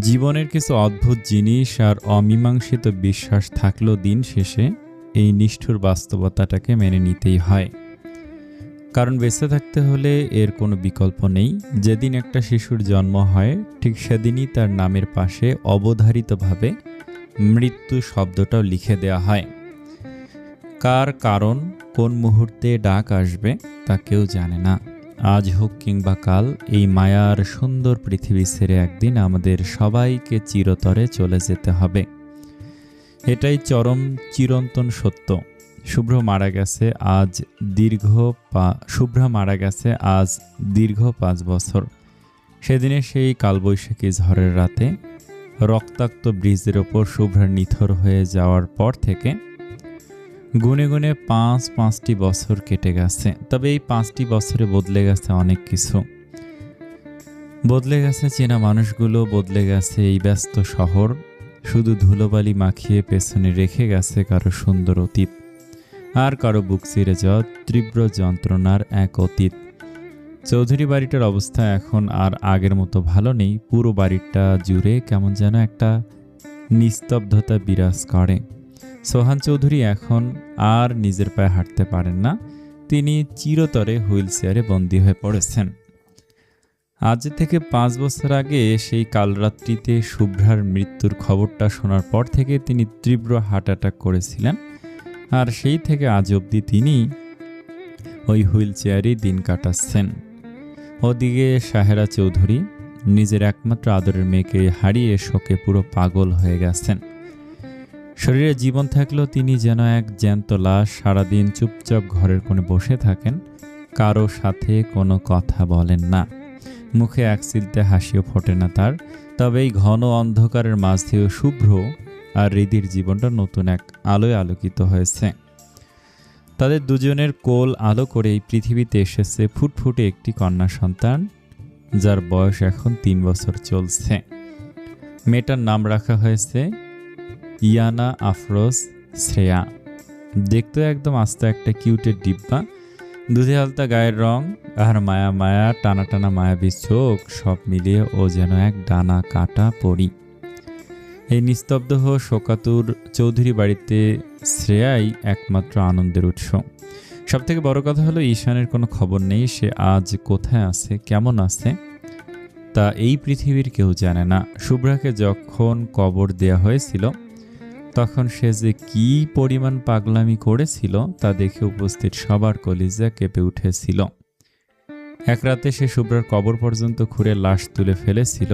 জীবনের কিছু অদ্ভুত জিনিস আর অমীমাংসিত বিশ্বাস থাকলেও দিন শেষে এই নিষ্ঠুর বাস্তবতাটাকে মেনে নিতেই হয়। কারণ বেঁচে থাকতে হলে এর কোনো বিকল্প নেই। যেদিন একটা শিশুর জন্ম হয় ঠিক সেদিনই তার নামের পাশে অবধারিতভাবে মৃত্যু শব্দটাও লিখে দেওয়া হয়। কার কারণ কোন মুহূর্তে ডাক আসবে তা কেউ জানে না। আজ হোক কিংবা কাল এই মায়ার সুন্দর পৃথিবী ছেড়ে একদিন আমাদের সবাইকে চিরতরে চলে যেতে হবে। এটাই চরম চিরন্তন সত্য। শুভ্রা মারা গেছে আজ দীর্ঘ 5 বছর। সেদিনে সেই কালবৈশাখী ঝড়ের রাতে রক্তাক্ত ব্রিজের ওপর শুভ্রার নিথর হয়ে যাওয়ার পর থেকে গুনে গুনে 5টি বছর কেটে গেছে। তবে এই 5টি বছরে বদলে গেছে অনেক কিছু। বদলে গেছে চেনা মানুষগুলো, বদলে গেছে এই ব্যস্ত শহর। শুধু ধুলোবালি মাখিয়ে পেছনে রেখে গেছে কারো সুন্দর অতীত, আর কারো বুক চিরে যাওয়া তীব্র যন্ত্রণার এক অতীত। চৌধুরী বাড়িটার অবস্থা এখন আর আগের মতো ভালো নেই। পুরো বাড়িটা জুড়ে কেমন যেন একটা নিস্তব্ধতা বিরাজ করে। সোহান চৌধুরী এখন আর নিজের পায়ে হাঁটতে পারেন না। তিনি চিরতরে হুইল চেয়ারে বন্দী হয়ে পড়েছেন। আজ থেকে 5 বছর আগে সেই কালরাত্রিতে শুভ্রার মৃত্যুর খবরটা শোনার পর থেকে তিনি তীব্র হার্ট অ্যাটাক করেছিলেন। আর সেই থেকে আজ অবধি তিনি ওই হুইল চেয়ারেই দিন কাটাচ্ছেন। ওদিকে সাহেরা চৌধুরী নিজের একমাত্র আদরের মেয়েকে হারিয়ে শোকে পুরো পাগল হয়ে গেছেন। শরীরে জীবন থাকলেও তিনি যেন এক জ্যান্ত লাশ। সারাদিন চুপচাপ ঘরের কোণে বসে থাকেন, কারো সাথে কোনো কথা বলেন না, মুখে এক চিলতে হাসিও ফোটে না তার। তবে এই ঘন অন্ধকারের মাঝ দিয়েও শুভ্র আর হৃদির জীবনটা নতুন এক আলোয় আলোকিত হয়েছে। তাদের দুজনের কোল আলো করে এই পৃথিবীতে এসেছে ফুটফুটে একটি কন্যা সন্তান, যার বয়স এখন 3 বছর চলছে। মেয়েটার নাম রাখা হয়েছে ইয়ানা আফরোজ শ্রেয়া। দেখতে একদম আস্ত একটা কিউটের ডিব্বা। দুধে আলতা গায়ের রং আর মায়া মায়া টানা টানা মায়াবী চোখ, সব মিলিয়ে ও যেন এক ডানা কাটা পরি। এই নিস্তব্ধ শোকাতুর চৌধুরী বাড়িতে শ্রেয়াই একমাত্র আনন্দের উৎস। সবথেকে বড় কথা হলো ঈশানের কোনো খবর নেই। সে আজ কোথায় আছে, কেমন আছে তা এই পৃথিবীর কেউ জানে না। শুভ্রাকে যখন কবর দেয়া হয়েছিল তখন সে যে কী পরিমাণ পাগলামি করেছিল তা দেখে উপস্থিত সবার কলিজা কেঁপে উঠেছিল। এক রাতে সে শুভ্রার কবর পর্যন্ত খুঁড়ে লাশ তুলে ফেলেছিল।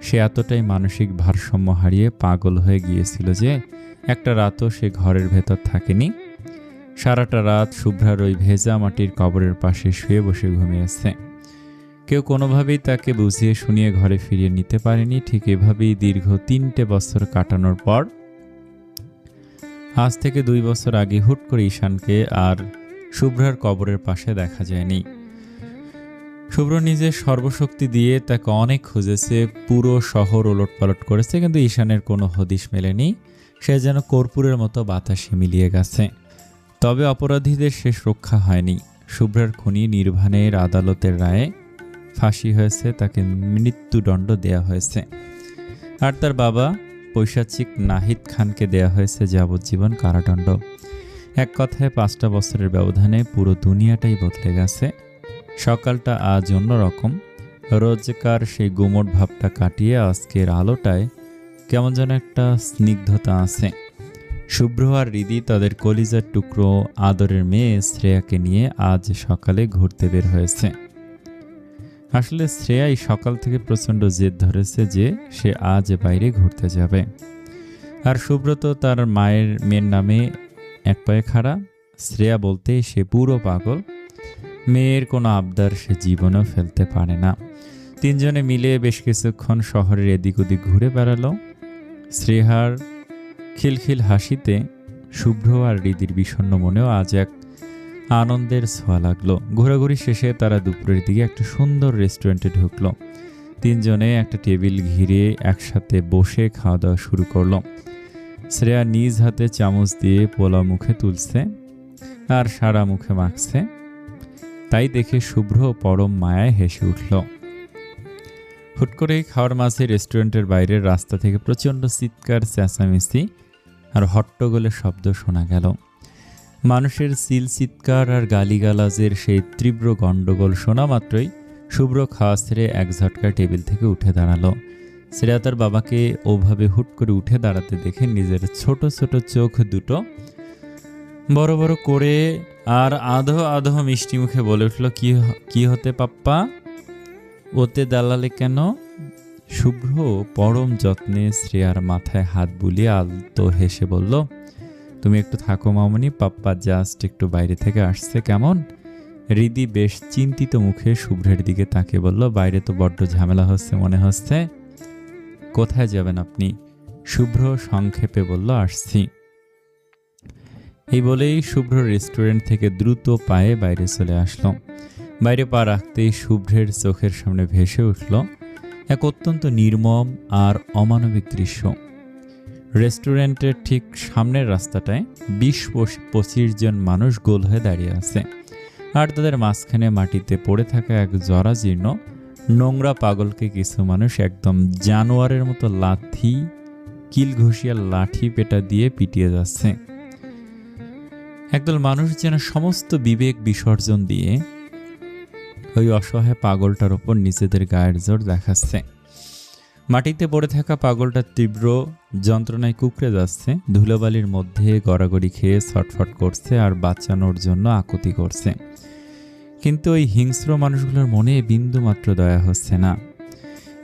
সে এতটাই মানসিক ভারসাম্য হারিয়ে পাগল হয়ে গিয়েছিল যে একটা রাতও সে ঘরের ভেতর থাকেনি। সারাটা রাত শুভ্রার ওই ভেজা মাটির কবরের পাশে শুয়ে বসে ঘুমিয়েছে। কেউ কোনোভাবেই তাকে বুঝিয়ে শুনিয়ে ঘরে ফিরিয়ে নিতে পারেনি। ঠিক এভাবেই দীর্ঘ 3টে বছর কাটানোর পর আজ থেকে 2 বছর আগে হুট করে ঈশানকে আর শুভ্রার কবরের পাশে দেখা যায়নি। শুভ্র নিজের সর্বশক্তি দিয়ে তাকে অনেক খুঁজেছে, পুরো শহর ওলটপালট করেছে, কিন্তু ঈশানের কোনো হদিশ মেলেনি। সে যেন কর্পূরের মতো বাতাসে মিলিয়ে গেছে। তবে অপরাধীদের শেষ রক্ষা হয়নি। শুভ্রার খুনি নির্বাণের আদালতের রায়ে ফাঁসি হয়েছে, তাকে মৃত্যুদণ্ড দেয়া হয়েছে। আর তার বাবা পৈশাচিক নাহিদ খানকে দেয়া হয়েছে যাবজ্জীবন কারাদণ্ড। এক কথায় 5টা বছরের ব্যবধানে পুরো দুনিয়াটাই বদলে গেছে। সকালটা আজ অন্যরকম। রোজকার সেই গুমট ভাবটা কাটিয়ে আজকের আলোটায় কেমন যেন একটা স্নিগ্ধতা আছে। শুভ্র আর হৃদি তাদের কলিজার টুকরো আদরের মেয়ে শ্রেয়াকে নিয়ে আজ সকালে ঘুরতে বের হয়েছে। আসলে শ্রেয়াই সকাল থেকে প্রচণ্ড জেদ ধরেছে যে সে আজ বাইরে ঘুরতে যাবে। আর শুভ্র তো তার মেয়ের নামে এক পায়ে খাড়া। শ্রেয়া বলতে সে পুরো পাগল। মেয়ের কোনো আবদার সে জীবনেও ফেলতে পারে না। 3 জনে মিলে বেশ কিছুক্ষণ শহরের এদিক ওদিক ঘুরে বেড়ালো। শ্রেয়ার খিলখিল হাসিতে শুভ্র আর হৃদির বিষণ্ণ মনেও আজ এক আনন্দের ছোঁয়া লাগলো। ঘোরাঘুরি শেষে তারা দুপুরের দিকে একটা সুন্দর রেস্টুরেন্টে ঢুকলো। 3 জনে একটা টেবিল ঘিরে একসাথে বসে খাওয়া দাওয়া শুরু করলো। শ্রেয়া নিজ হাতে চামচ দিয়ে পোলাও মুখে তুলছে আর সারা মুখে মাখছে। তাই দেখে শুভ্র পরম মায়ায় হেসে উঠল। হুট করেই খাওয়ার মাঝে রেস্টুরেন্টের বাইরের রাস্তা থেকে প্রচণ্ড চিৎকার, চেঁচামেচি আর হট্টগোলের শব্দ শোনা গেল। মানুষের চিৎকার আর গালিগালাজের সেই তীব্র গণ্ডগোল শোনা মাত্রই শুভ্র খাওয়া ছেড়ে এক ঝটকা টেবিল থেকে উঠে দাঁড়ালো। শ্রেয়া তার বাবাকে ওভাবে হুট করে উঠে দাঁড়াতে দেখে নিজের ছোট ছোট চোখ দুটো বড় বড় করে আর আধো আধো মিষ্টি মুখে বলে উঠল, কি হতে পাপ্পা, ওতে দালালে কেন? শুভ্র পরম যত্নে শ্রেয়ার মাথায় হাত বুলিয়ে আলতো হেসে বলল, তুমি একটু থাকো মামনি, পাপ্পা জাস্ট একটু বাইরে থেকে আসছে। কেমন? রিদি বেশ চিন্তিত মুখে শুভ্রের দিকে তাকিয়ে বলল, বাইরে তো বড্ড ঝামেলা হচ্ছে মনে হচ্ছে। কোথায় যাবেন আপনি? শুভ্র সংক্ষেপে বলল, আসছি। এই বলেই শুভ্র রেস্টুরেন্ট থেকে দ্রুত পায়ে বাইরে চলে আসলো। বাইরে পা রাখতেই শুভ্রের চোখের সামনে ভেসে উঠল এক অত্যন্ত নির্মম আর অমানবিক দৃশ্য। রেস্টুরেন্টের ঠিক সামনের রাস্তাটায় 20-25 জন মানুষ গোল হয়ে দাঁড়িয়ে আছে, আর তাদের মাঝখানে মাটিতে পড়ে থাকা এক জরাজীর্ণ নোংরা পাগলকে কিছু মানুষ একদম জানোয়ারের মতো লাথি, কিল ঘষিয়া লাঠি পেটা দিয়ে পিটিয়ে যাচ্ছে। একদল মানুষ যেন সমস্ত বিবেক বিসর্জন দিয়ে ওই অসহায় পাগলটার ওপর নিজেদের গায়ের জোর দেখাচ্ছে। মাটিতে পড়ে থাকা পাগলটা তীব্র যন্ত্রণায় কুঁকড়ে যাচ্ছে, ধুলোবালির মধ্যে গড়াগড়ি খেয়ে ছটফট করছে আর বাঁচানোর জন্য আকুতি করছে। কিন্তু ওই হিংস্র মানুষগুলোর মনে বিন্দু মাত্র দয়া হচ্ছে না।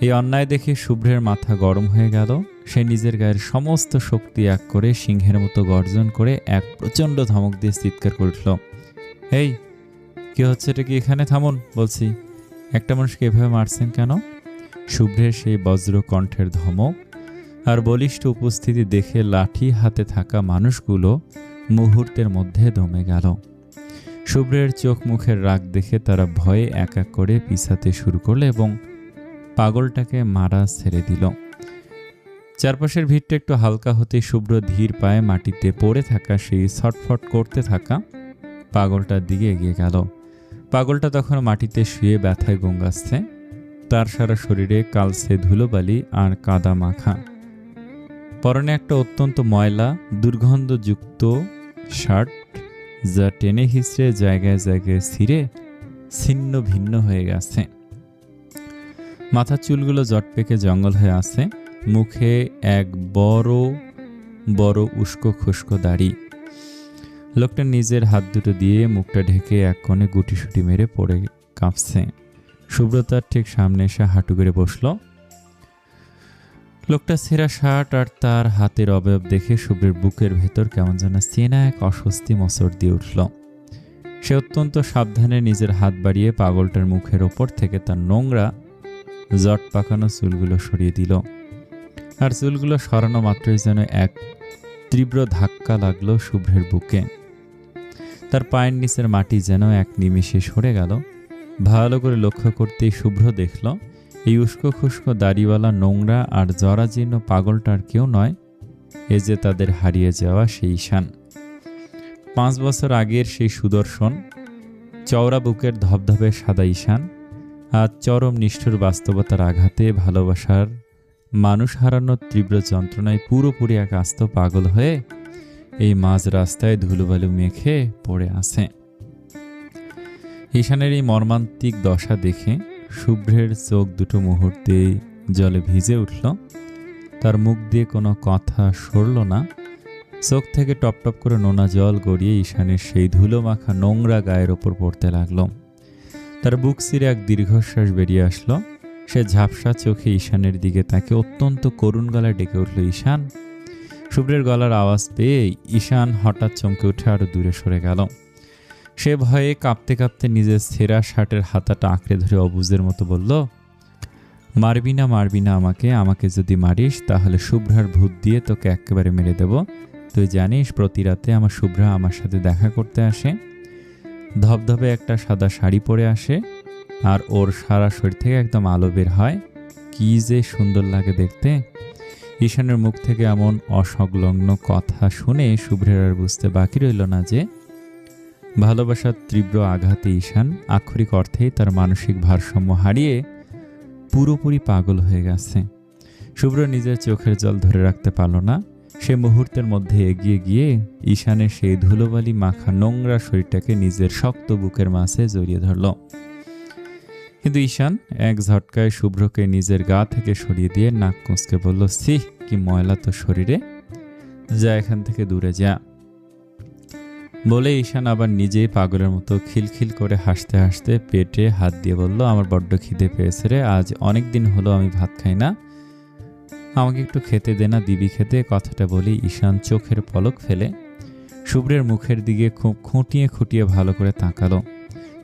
এই অন্যায় দেখে শুভ্রের মাথা গরম হয়ে গেল। সে নিজের গায়ের সমস্ত শক্তি এক করে সিংহের মতো গর্জন করে এক প্রচণ্ড ধমক দিয়ে চিৎকার করে উঠল, এই কি হচ্ছে? এটা কি? এখানে থামুন বলছি, একটা মানুষকে এভাবে মারছেন কেন? শুভ্রের সেই বজ্র কণ্ঠের ধমক আর বলিষ্ঠ উপস্থিতি দেখে লাঠি হাতে থাকা মানুষগুলো মুহূর্তের মধ্যে দমে গেল। শুভ্রের চোখ মুখের রাগ দেখে তারা ভয়ে এক এক করে পিছাতে শুরু করলো এবং পাগলটাকে মারা ছেড়ে দিল। চারপাশের ভিড়টা একটু হালকা হতে শুভ্র ধীর পায়ে মাটিতে পড়ে থাকা সেই ছটফট করতে থাকা পাগলটার দিকে এগিয়ে গেল। পাগলটা তখন মাটিতে শুয়ে ব্যথায় গঙ্গাচ্ছে, তার সারা শরীরে কালসে ধুলোবালি আর কাদা মাখা। পরনে একটা অত্যন্ত ময়লা দুর্গন্ধযুক্ত শার্ট, যা টেনে হিঁচড়ে জায়গায় জায়গায় ছিঁড়ে ছিন্ন ভিন্ন হয়ে গেছে। মাথার চুলগুলো জট পেকে জঙ্গল হয়ে আছে, মুখে এক বড় বড় উস্কো খুস্কো দাড়ি। লোকটা নিজের হাত দুটো দিয়ে মুখটা ঢেকে এক কোণে গুটিসুটি মেরে পড়ে কাঁপছে। শুভ্রতার ঠিক সামনে এসে হাঁটু গেড়ে বসল। লোকটা ছেঁড়া শার্ট আর তার হাতের অবয়ব দেখে শুভ্রের বুকের ভেতর কেমন যেন চেনা এক অস্বস্তি মোচড় দিয়ে উঠল। সে অত্যন্ত সাবধানে নিজের হাত বাড়িয়ে পাগলটার মুখের ওপর থেকে তার নোংরা জট পাকানো চুলগুলো সরিয়ে দিল। আর চুলগুলো সরানো মাত্রই যেন এক তীব্র ধাক্কা লাগলো শুভ্রের বুকে। তার পায়ের নিচের মাটি যেন এক নিমিষে সরে গেল। ভালো করে লক্ষ্য করতেই শুভ্র দেখল এই উস্কো খুস্কো দাড়িওয়ালা নোংরা আর জরাজীর্ণ পাগলটার কেউ নয়, এ যে তাদের হারিয়ে যাওয়া সেই ঈশান। 5 বছর আগের সেই সুদর্শন চওড়া বুকের ধবধবে সাদা ঈশান আর চরম নিষ্ঠুর বাস্তবতার আঘাতে ভালোবাসার মানুষ হারানোর তীব্র যন্ত্রণায় পুরোপুরি এক আস্ত পাগল হয়ে এই মাঝ রাস্তায় ধুলোবালু মেখে পড়ে আছে। ঈশানের এই মর্মান্তিক দশা দেখে শুভ্রের চোখ দুটো মুহূর্তে জলে ভিজে উঠল। তার মুখ দিয়ে কোনো কথা সরল না। চোখ থেকে টপটপ করে নোনা জল গড়িয়ে ঈশানের সেই ধুলো মাখা নোংরা গায়ের ওপর পড়তে লাগলো। তার বুক চিরে এক দীর্ঘশ্বাস বেরিয়ে আসলো। সে ঝাপসা চোখে ঈশানের দিকে তাকে অত্যন্ত করুণ গলায় ডেকে উঠল, ঈশান। শুভ্রের গলার আওয়াজ পেয়ে ঈশান হঠাৎ চমকে উঠে আরো দূরে সরে গেল। সে ভয়ে কাঁপতে কাঁপতে নিজের ছেঁড়া শার্টের হাতাটা আঁকড়ে ধরে অবুঝের মতো বলল, মারবি না আমাকে যদি মারিস তাহলে শুভ্রার ভূত দিয়ে তোকে একেবারে মেরে দেব। তুই জানিস প্রতি রাতে আমার শুভ্রা আমার সাথে দেখা করতে আসে। ধবধবে একটা সাদা শাড়ি পরে আসে আর ওর সারা শরীর থেকে একদম আলো বের হয়, কি যে সুন্দর লাগে দেখতে। ঈশানের মুখ থেকে এমন অসংলগ্ন কথা শুনে শুভ্রের আর বুঝতে বাকি রইল না যে ভালোবাসার তীব্র আঘাতে ঈশান আক্ষরিক অর্থেই তার মানসিক ভারসাম্য হারিয়ে পুরোপুরি পাগল হয়ে গেছে। শুভ্র নিজের চোখের জল ধরে রাখতে পারল না। সে মুহূর্তের মধ্যে এগিয়ে গিয়ে ঈশানের সেই ধুলোবালি মাখা নোংরা শরীরটাকে নিজের শক্ত বুকের মাঝে জড়িয়ে ধরল। কিন্তু ঈশান এক ঝটকায় শুভ্রকে নিজের গা থেকে সরিয়ে দিয়ে নাক কুঁচকে বলল, ছি, কি ময়লা তো শরীরে, যা এখান থেকে দূরে যা। বলে ঈশান আবার নিজেই পাগলের মতো খিলখিল করে হাসতে হাসতে পেটে হাত দিয়ে বলল, আমার বড্ড খিদে পেয়েছে রে, আজ অনেক দিন হলো আমি ভাত খাই না, আমাকে একটু খেতে দে না, দিবি খেতে। কথাটা বলি ঈশান চোখের পলক ফেলে শুভ্রের মুখের দিকে খুব খুঁটিয়ে খুঁটিয়ে ভালো করে তাকালো।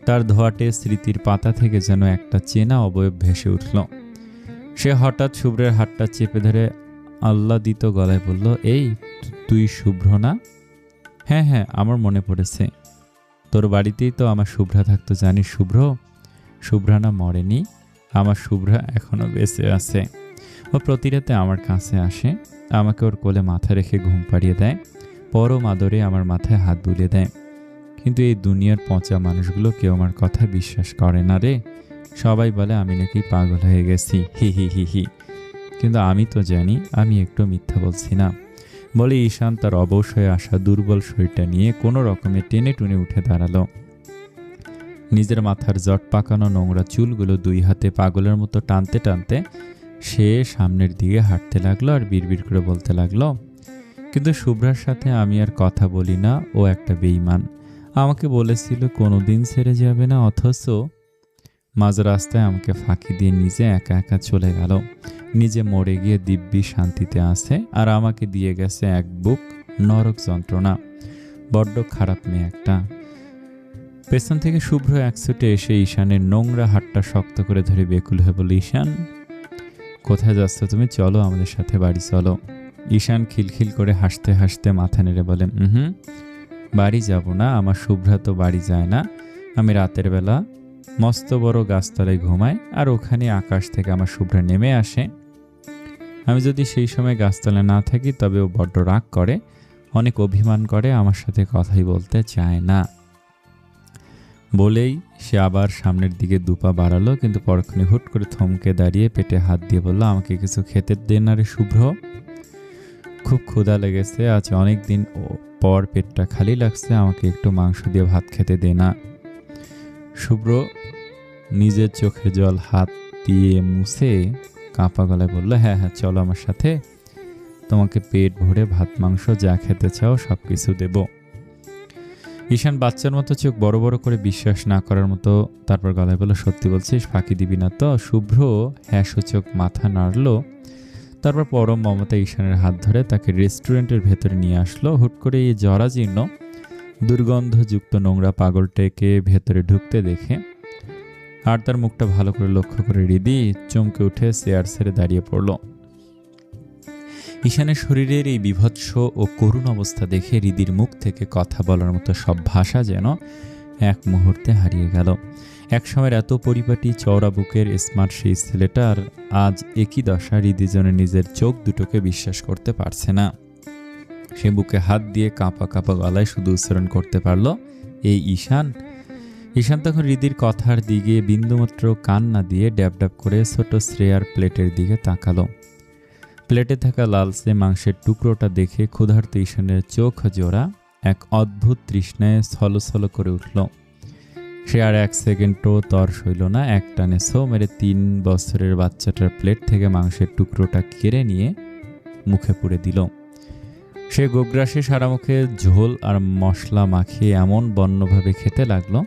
তার ধোয়াটে স্মৃতির পাতা থেকে যেন একটা চেনা অবয়ব ভেসে উঠল। সে হঠাৎ শুভ্রের হাতটা চেপে ধরে আহ্লাদিত গলায় বলল, এই তুই শুভ্র না? হ্যাঁ হ্যাঁ, আমার মনে পড়েছে, তোর বাড়িতেই তো আমার শুভ্রা থাকতো জানিস শুভ্র। শুভ্রা না মরেনি, আমার শুভ্রা এখনো বেঁচে আছে। ও প্রতি রাতে আমার কাছে আসে, আমাকে ওর কোলে মাথা রেখে ঘুম পাড়িয়ে দেয়, পরম আদরে আমার মাথায় হাত বুলিয়ে দেয়। কিন্তু এই দুনিয়ার পচা মানুষগুলো কেউ আমার কথা বিশ্বাস করে না রে, সবাই বলে আমি নাকি পাগল হয়ে গেছি, হি হি হি হি। কিন্তু আমি তো জানি আমি একটু মিথ্যা বলছি না। বলে ঈশান তার অবশ হয়ে আসা দুর্বল শরীরটা নিয়ে কোনো রকমে টেনে টুনে উঠে দাঁড়ালো। নিজের মাথার জট পাকানো নোংরা চুলগুলো দুই হাতে পাগলের মতো টানতে টানতে সে সামনের দিকে হাঁটতে লাগলো আর বিড়বিড় করে বলতে লাগলো, কিন্তু শুভ্রার সাথে আমি আর কথা বলি না, ও একটা বেঈমান, আমাকে বলেছিল কোনোদিন ছেড়ে যাবে না, অথচ মাঝ রাস্তায় আমাকে ফাঁকি দিয়ে নিজে একা একা চলে গেল। নিজে মরে গিয়ে দিব্যি শান্তিতে আছে, আর আমাকে দিয়ে গেছে এক বুক নরক যন্ত্রণা। বড্ড খারাপ মেয়ে একটা। পেছন থেকে শুভ্র একছুটে এসে ঈশানের নোংরা হাতটা শক্ত করে ধরে বেকুল হয়ে বলল, ঈশান কোথায় যাচ্ছ তুমি? চলো আমাদের সাথে বাড়ি চলো। ঈশান খিলখিল করে হাসতে হাসতে মাথা নেড়ে বলে, বাড়ি যাব না, আমার শুভ্রা তো বাড়ি যায় না। আমি রাতের বেলা মস্ত বড় গাছতলায় ঘুমাই, আর ওখানে আকাশ থেকে আমার শুভ্রা নেমে আসে। আমি যদি সেই সময় গাছতলায় না থাকি তবে ও বড্ড রাগ করে, অনেক অভিমান করে, আমার সাথে কথাই বলতে চায় না। বলেই সে আবার সামনের দিকে দুপা বাড়ালো, কিন্তু পরক্ষণে হুট করে থমকে দাঁড়িয়ে পেটে হাত দিয়ে বলল, আমাকে কিছু খেতে দে না রে শুভ্র, খুব ক্ষুধা লেগেছে, আজ অনেক দিন পর পেটটা খালি লাগছে, আমাকে একটু মাংস দিয়ে ভাত খেতে দে না। শুভ্র নিজের চোখের জল হাত দিয়ে মুছে কাঁপা গলায় বলল, হ্যাঁ হ্যাঁ চলো আমার সাথে, তোমাকে পেট ভরে ভাত মাংস যা খেতে চাও সব কিছু দেব। ঈশান বাচ্চার মতো চোখ বড় বড় করে বিশ্বাস না করার মতো তারপর গলায় বলল, সত্যি বলছিস, ফাঁকি দিবি না তো? শুভ্র হ্যাঁ সূচক মাথা নাড়ল। তারপর পরম মমতা ঈশানের হাত ধরে তাকে রেস্টুরেন্টের ভেতরে নিয়ে আসলো। হুট করে এই জরাজীর্ণ দুর্গন্ধযুক্ত নোংরা পাগলটাকে ভেতরে ঢুকতে দেখে আর তার মুখটা ভালো করে লক্ষ্য করে হৃদি চমকে উঠে চেয়ার ছেড়ে দাঁড়িয়ে পড়ল। ঈশানের শরীরের এই বিভৎস ও করুণ অবস্থা দেখে হৃদির মুখ থেকে কথা বলার মতো সব ভাষা যেন এক মুহূর্তে হারিয়ে গেল। একসময়ের এত পরিপাটি চওড়া বুকের স্মার্ট সেই ছেলেটার আজ একই দশা। হৃদি যেন নিজের চোখ দুটোকে বিশ্বাস করতে পারছে না। সে বুকে হাত দিয়ে কাঁপা কাঁপা গলায় শুধু উচ্চারণ করতে পারল, এই ঈশান। ঈশান তখন হৃদির কথার দিকে বিন্দুমাত্র কান না দিয়ে ড্যাব ড্যাব করে ছোট শ্রেয়ার প্লেটের দিকে তাকালো। প্লেটে থাকা লালচে মাংসের টুকরোটা দেখে ক্ষুধার্ত ঈশানের চোখ জোড়া এক অদ্ভুত তৃষ্ণায় ছলছল করে উঠল। সে আর এক সেকেন্ডও তর সইল না, এক টানে ছো মেরে 3 বছরের বাচ্চাটার প্লেট থেকে মাংসের টুকরোটা কেড়ে নিয়ে মুখে পুরে দিল। সে গোগ্রাসে সারা মুখে ঝোল আর মশলা মাখিয়ে এমন বন্যভাবে খেতে লাগলো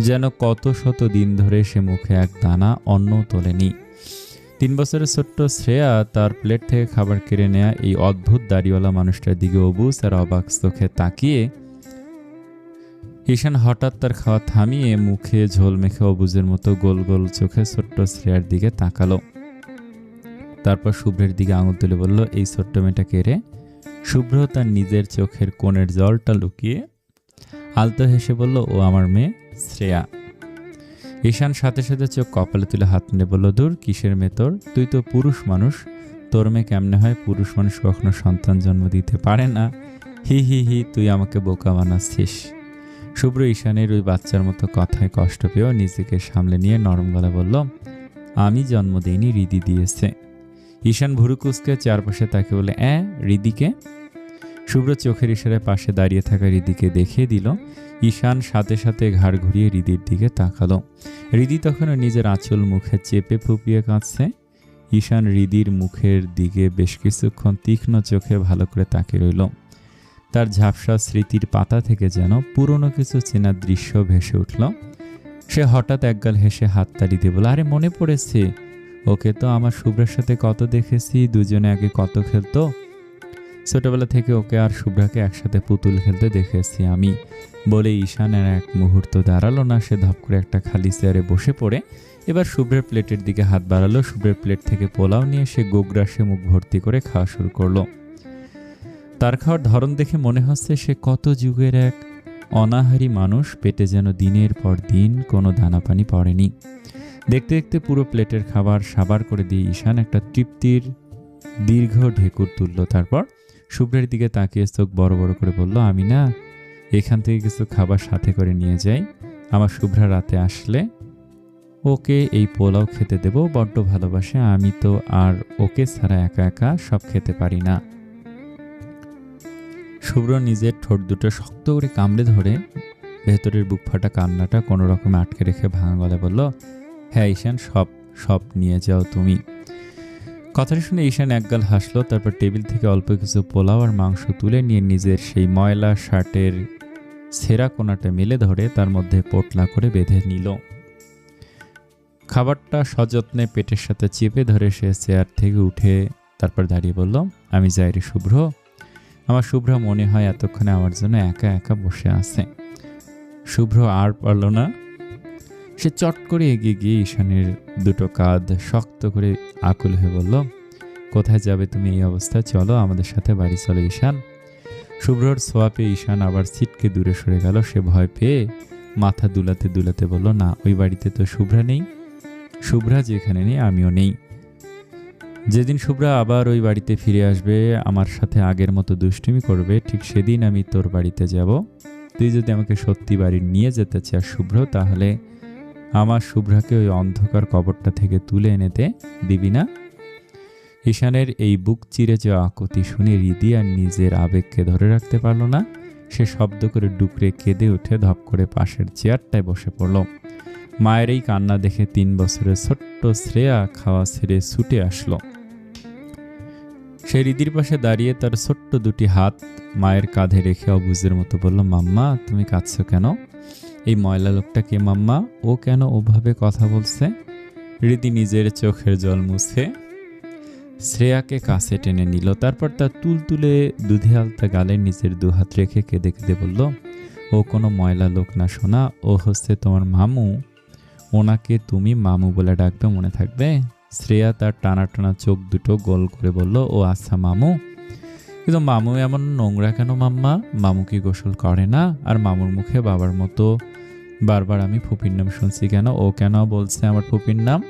যেন কত শত দিন ধরে সে মুখে এক দানা অন্ন তোলেনি। 3 বছরের ছোট্ট শ্রেয়া তার প্লেট থেকে খাবার কেড়ে নেয়া এই অদ্ভুত দাড়িওয়ালা মানুষটার দিকে অবুঝ আর অবাক চোখে তাকিয়ে ঈশান হঠাৎ তার খাওয়া থামিয়ে মুখে ঝোল মেখে অবুজের মতো গোল গোল চোখে ছোট্ট শ্রেয়ার দিকে তাকালো। তারপর শুভ্রের দিকে আঙুল তুলে বলল, এই ছোট্ট মেয়েটা কে রে? শুভ্র তার নিজের চোখের কোণের জলটা লুকিয়ে আলতো হেসে বলল, ও আমার মেয়ে শ্রেয়া। ঈশান সাথে সাথে চোখ কপালে তুলে হাত নিয়ে বলল, দূর, কিসের মেয়ে তোর? তুই তো পুরুষ মানুষ, তোর মেয়ে কেমনে হয়? পুরুষ মানুষ কখনো সন্তান জন্ম দিতে পারে না। হি হি হি, তুই আমাকে বোকা বানাচ্ছিস। শুভ্র ঈশানের ওই বাচ্চার মতো কথায় কষ্ট পেয়েও নিজেকে সামলে নিয়ে নরম গলা বলল, আমি জন্ম দেইনি, রিদি দিয়েছে। ঈশান ভুরু কুঁচকে চারপাশে তাকে বলে, রিদিকে? শুভ্র চোখের ইশারায় পাশে দাঁড়িয়ে থাকা রিদিকে দেখিয়ে দিল। ঈশান সাথে সাথে ঘাড় ঘুরিয়ে রিদির দিকে তাকালো। রিদি তখনও নিজের আঁচল মুখে চেপে ফুপিয়ে কাঁদছে। ঈশান রিদির মুখের দিকে বেশ কিছুক্ষণ তীক্ষ্ণ চোখে ভালো করে তাকিয়ে রইল। তার ঝাপসা স্মৃতির পাতা থেকে যেন পুরনো কিছু চেনা দৃশ্য ভেসে উঠল। সে হঠাৎ একগাল হেসে হাততালি দিয়ে বলল, আরে মনে পড়েছে, ওকে তো আমার শুভ্রার সাথে কত দেখেছি, দুজনে আগে কত খেলতো। ছোটবেলা থেকে ওকে আর শুভ্রাকে একসাথে পুতুল খেলতে দেখেছি আমি। বলে ঈশান আর এক মুহূর্ত দাঁড়ালো না। সে ধপ করে একটা খালি চেয়ারে বসে পড়ে এবার শুভ্রের প্লেটের দিকে হাত বাড়ালো। শুভ্রের প্লেট থেকে পোলাও নিয়ে সে গোগ্রাসে মুখ ভর্তি করে খাওয়া শুরু করলো। তার খাওয়ার ধরন দেখে মনে হচ্ছে সে কত যুগের এক অনাহারী মানুষ। পেটে যেন দিনের পর দিন কোনো দানা পানি পড়েনি। দেখতে দেখতে পুরো প্লেটের খাবার সাবার করে দিয়ে ঈশান একটা তৃপ্তির দীর্ঘ ঢেকুর তুলল। তারপর শুভ্রের দিকে তাকিয়ে চোখ বড় বড় করে বলল, আমি না এখান থেকে কিছু খাবার সাথে করে নিয়ে যাই। আমার শুভ্রা রাতে আসলে ওকে এই পোলাও খেতে দেব, বড্ড ভালোবাসে। আমি তো আর ওকে ছাড়া একা একা সব খেতে পারি না। শুভ্র নিজের ঠোঁট দুটো শক্ত করে কামড়ে ধরে ভেতরের বুক ফাটা কান্নাটা কোনো রকমে আটকে রেখে ভাঙা গলায় বলল, হ্যাঁ ঈশান, সব সব নিয়ে যাও তুমি। কথাটা শুনে ঈশান একগাল হাসলো। তারপর টেবিল থেকে অল্প কিছু পোলাও আর মাংস তুলে নিয়ে নিজের সেই ময়লা শার্টের ছেঁড়া কোনাটা মেলে ধরে তার মধ্যে পোটলা করে বেঁধে নিল। খাবারটা সযত্নে পেটের সাথে চেপে ধরে সে চেয়ার থেকে উঠে তারপর দাঁড়িয়ে বলল, আমি যাই রে শুভ্র। আমার শুভ্র মনে হয় এতক্ষণে আমার জন্য একা একা বসে আছে। শুভ্র আর পারল না। সে চট করে এগিয়ে গিয়ে ঈশানের দুটো কাঁধ শক্ত করে আকুল হয়ে বলল, কোথায় যাবে তুমি এই অবস্থায়? চলো আমাদের সাথে বাড়ি চলো ঈশান। শুভ্রর ছোঁয়া পেয়ে ঈশান আবার ছিটকে দূরে সরে গেল। সে ভয় পেয়ে মাথা দুলাতে দুলাতে বলল, না, ওই বাড়িতে তো শুভ্রা নেই। শুভ্রা যেখানে নেই আমিও নেই। যেদিন শুভ্রা আবার ওই বাড়িতে ফিরে আসবে, আমার সাথে আগের মতো দুষ্টুমি করবে, ঠিক সেদিন আমি তোর বাড়িতে যাব। তুই যদি আমাকে সত্যি বাড়ি নিয়ে যেতে চাস শুভ্র, তাহলে আমার শুভ্রাকে ওই অন্ধকার কবরটা থেকে তুলে এনেতে দিবি না? ঈশানের এই বুক চিরে যাওয়া আকুতি শুনে রিদি আর নিজের আবেগকে ধরে রাখতে পারল না। সে শব্দ করে ডুকরে কেঁদে উঠে ধপ করে পাশের চেয়ারটায় বসে পড়ল। মায়ের এই কান্না দেখে 3 বছরের ছোট্ট শ্রেয়া খাওয়া ছেড়ে ছুটে আসলো। সে রিদির পাশে দাঁড়িয়ে তার ছোট্ট দুটি হাত মায়ের কাঁধে রেখে অবুঝের মতো বলল, মাম্মা তুমি কাঁদছো কেন? এই ময়লা লোকটা কে মাম্মা? ও কেন ওভাবে কথা বলছে? রিদি নিজের চোখের জল মুছে শ্রেয়াকে কাছে টেনে নিল। তারপর তার তুলতুলে দুধে আলতা গালে নিজের দুহাত রেখে কেঁদে কেঁদে বলল, ও কোনো ময়লা লোক না সোনা, ও হচ্ছে তোমার মামু। ওনাকে তুমি মামু বলে ডাকবে, মনে থাকবে? শ্রেয়া তার টানা টানা চোখ দুটো গোল করে বলল, ও আচ্ছা মামু। কিন্তু মামু এমন নোংরা কেন মাম্মা? মামু কি গোসল করে না? আর মামুর মুখে বাবার মতো বারবার আমি ফুপির নাম শুনছি কেন? ও কেন বলছে আমার ফুপির নাম?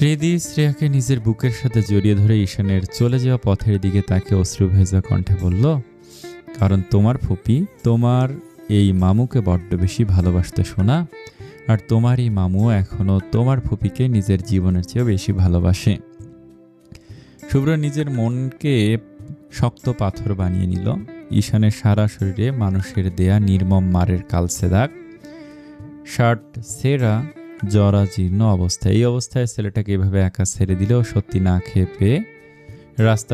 রিদি শ্রেয়াকে নিজের বুকের সাথে জড়িয়ে ধরে ঈশানের চলে যাওয়া পথের দিকে তাকে অশ্রু ভেজা কণ্ঠে বলল, কারণ তোমার ফুপি তোমার এই মামুকে বড্ড বেশি ভালোবাসতে শোনা। আর তোমার এই মামু এখনো তোমার ফুপিকে নিজের জীবনের চেয়েও বেশি ভালোবাসে। শুভ্র নিজের মনকে শক্ত পাথর বানিয়ে নিল। ঈশানের সারা শরীরে মানুষের দেয়া নির্মম মারের কালসে দাগ, শার্ট ছেঁড়া, জরাজীর্ণ অবস্থা। এই অবস্থায় ছেলেটাকে এভাবে একা ছেড়ে দিলেও সত্যি না খেয়ে পেয়ে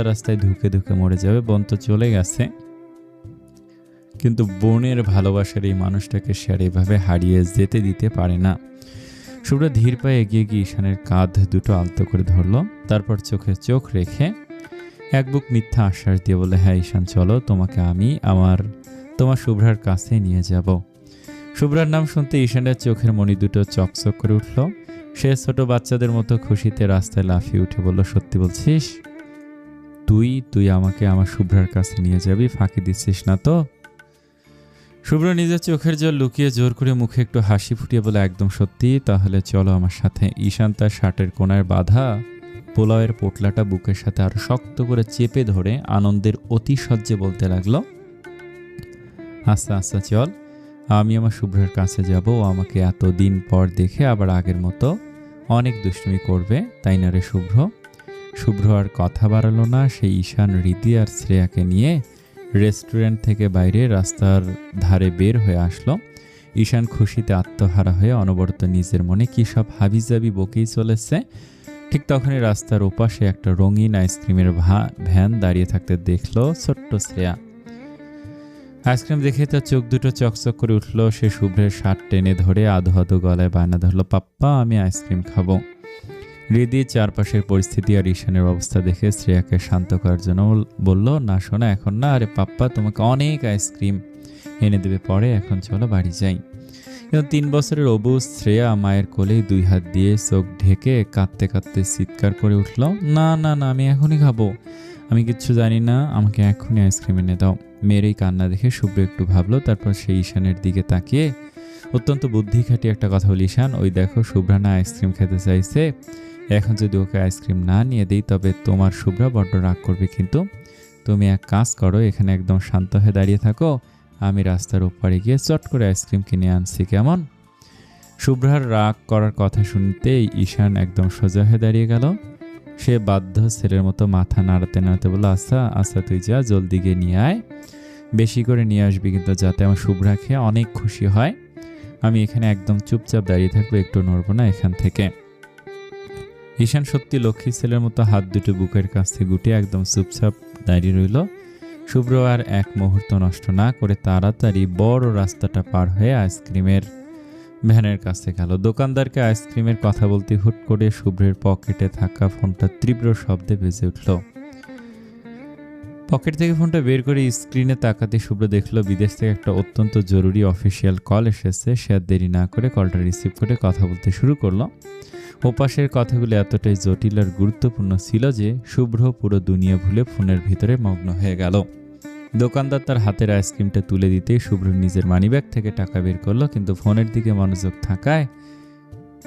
রাস্তায় ধুকে ধুকে মরে যাবে। বোন তো চলে গেছে, কিন্তু বোনের ভালোবাসার এই মানুষটাকে সে আর এভাবে হারিয়ে যেতে দিতে পারে না। শুভ্র ধীর পায়ে এগিয়ে গিয়ে ঈশানের কাঁধ দুটো আলতো করে ধরল। তারপর চোখে চোখ রেখে এক বুক মিথ্যা আশ্বাস দিয়ে বলে, হ্যাঁ ঈশান চলো, তোমাকে আমি তোমার শুভ্রার কাছে নিয়ে যাব। শুভ্রার নাম শুনতে ঈশানের চোখের মণি দুটো চকচক করে উঠল। সে ছোট বাচ্চাদের মতো খুশিতে রাস্তায় লাফিয়ে উঠে বলল, সত্যি বলছিস? তুই আমাকে আমার শুভ্রার কাছে নিয়ে যাবি? ফাঁকি দিচ্ছিস না তো? শুভ্র নিজের চোখের জল লুকিয়ে জোর করে মুখে একটু হাসি ফুটিয়ে বলে, একদম সত্যি, তাহলে চলো আমার সাথে। ঈশান তার শার্টের কোনায় বাঁধা পোলাওয়ের পোটলাটা বুকের সাথে আরো শক্ত করে চেপে ধরে আনন্দের অতিশয্যে বলতে লাগলো, আচ্ছা আচ্ছা চল, আমি আমার শুভ্রের কাছে যাব। ও আমাকে এতদিন পর দেখে আবার আগের মতো অনেক দুষ্টুমি করবে, তাই না রে শুভ্র? শুভ্র আর কথা বাড়ালো না। সেই ঈশান, হৃদি আর শ্রেয়াকে নিয়ে রেস্টুরেন্ট থেকে বাইরে রাস্তার ধারে বের হয়ে আসলো। ঈশান খুশিতে আত্মহারা হয়ে অনবরত নিজের মনে কী সব হাবিজাবি বকেই চলেছে। ঠিক তখনই রাস্তার ওপাশে একটা রঙিন আইসক্রিমের ভ্যান দাঁড়িয়ে থাকতে দেখলো ছোট্ট শ্রেয়া। আইসক্রিম দেখে তার চোখ দুটো চকচক করে উঠল। সে শুভ্রের শার্ট টেনে ধরে আধো আধো গলায় বায়না ধরল, পাপ্পা আমি আইসক্রিম খাবো। হৃদি চারপাশের পরিস্থিতি আর ঈশানের অবস্থা দেখে শ্রেয়াকে শান্ত করার জন্য বলল, না শোনা এখন না, আরে পাপ্পা তোমাকে অনেক আইসক্রিম এনে দেবে পরে, এখন চলো বাড়ি যাই। কিন্তু 3 বছরের অবুঝ শ্রেয়া মায়ের কোলেই 2 হাত দিয়ে চোখ ঢেকে কাঁদতে কাঁদতে চিৎকার করে উঠল, না না না, আমি এখনই খাবো, আমি কিচ্ছু জানি না, আমাকে এখনই আইসক্রিম এনে দাও। মেয়ের এই কান্না দেখে শুভ্র একটু ভাবলো, তারপর সেই ঈশানের দিকে তাকিয়ে অত্যন্ত বুদ্ধি খাটিয়ে একটা কথা বলি, ঈশান ওই দেখো শুভ্রা না আইসক্রিম খেতে চাইছে, এখন যদি ওকে আইসক্রিম না নিয়ে দিই তবে তোমার শুভ্রা বড্ড রাগ করবে, কিন্তু তুমি এক কাজ করো, এখানে একদম শান্ত হয়ে দাঁড়িয়ে থাকো, আমি রাস্তার ওপারে গিয়ে চট করে আইসক্রিম কিনে আনছি, কেমন? শুভ্রার রাগ করার কথা শুনতেই ঈশান একদম সোজা হয়ে দাঁড়িয়ে গেল। সে বাধ্য ছেলের মতো মাথা নাড়াতে নাড়াতে বলল, আচ্ছা আচ্ছা তুই যা, জলদি গিয়ে নিয়ে আয়, বেশি করে নিয়ে আসবি কিন্তু, যাতে আমার শুভ্রা খেয়ে অনেক খুশি হয়। আমি এখানে একদম চুপচাপ দাঁড়িয়ে থাকবো, একটু নড়বো না এখান থেকে। ঈশান সত্যি লক্ষ্মী ছেলের মতো হাত দুটো বুকের কাছে গুটিয়ে একদম চুপচাপ দাঁড়িয়ে রইল। শুভ্র আর এক মুহূর্ত নষ্ট না করে তাড়াতাড়ি বড় রাস্তাটা পার হয়ে আইসক্রিমের ভ্যানের কাছে গেল। দোকানদারকে আইসক্রিমের কথা বলতে হুট করে শুভ্রের পকেটে থাকা ফোনটা তীব্র শব্দে বেজে উঠল। পকেট থেকে ফোনটা বের করে স্ক্রিনে তাকাতে শুভ্র দেখলো বিদেশ থেকে একটা অত্যন্ত জরুরি অফিসিয়াল কল এসেছে। সে আর দেরি না করে কলটা রিসিভ করে কথা বলতে শুরু করলো। ওপাশের কথাগুলো এতটাই জটিল আর গুরুত্বপূর্ণ ছিল যে শুভ্র পুরো দুনিয়া ভুলে ফোনের ভিতরে মগ্ন হয়ে গেল। দোকানদার তার হাতের আইসক্রিমটা তুলে দিতেই শুভ্র নিজের মানিব্যাগ থেকে টাকা বের করলো, কিন্তু ফোনের দিকে মনোযোগ থাকায়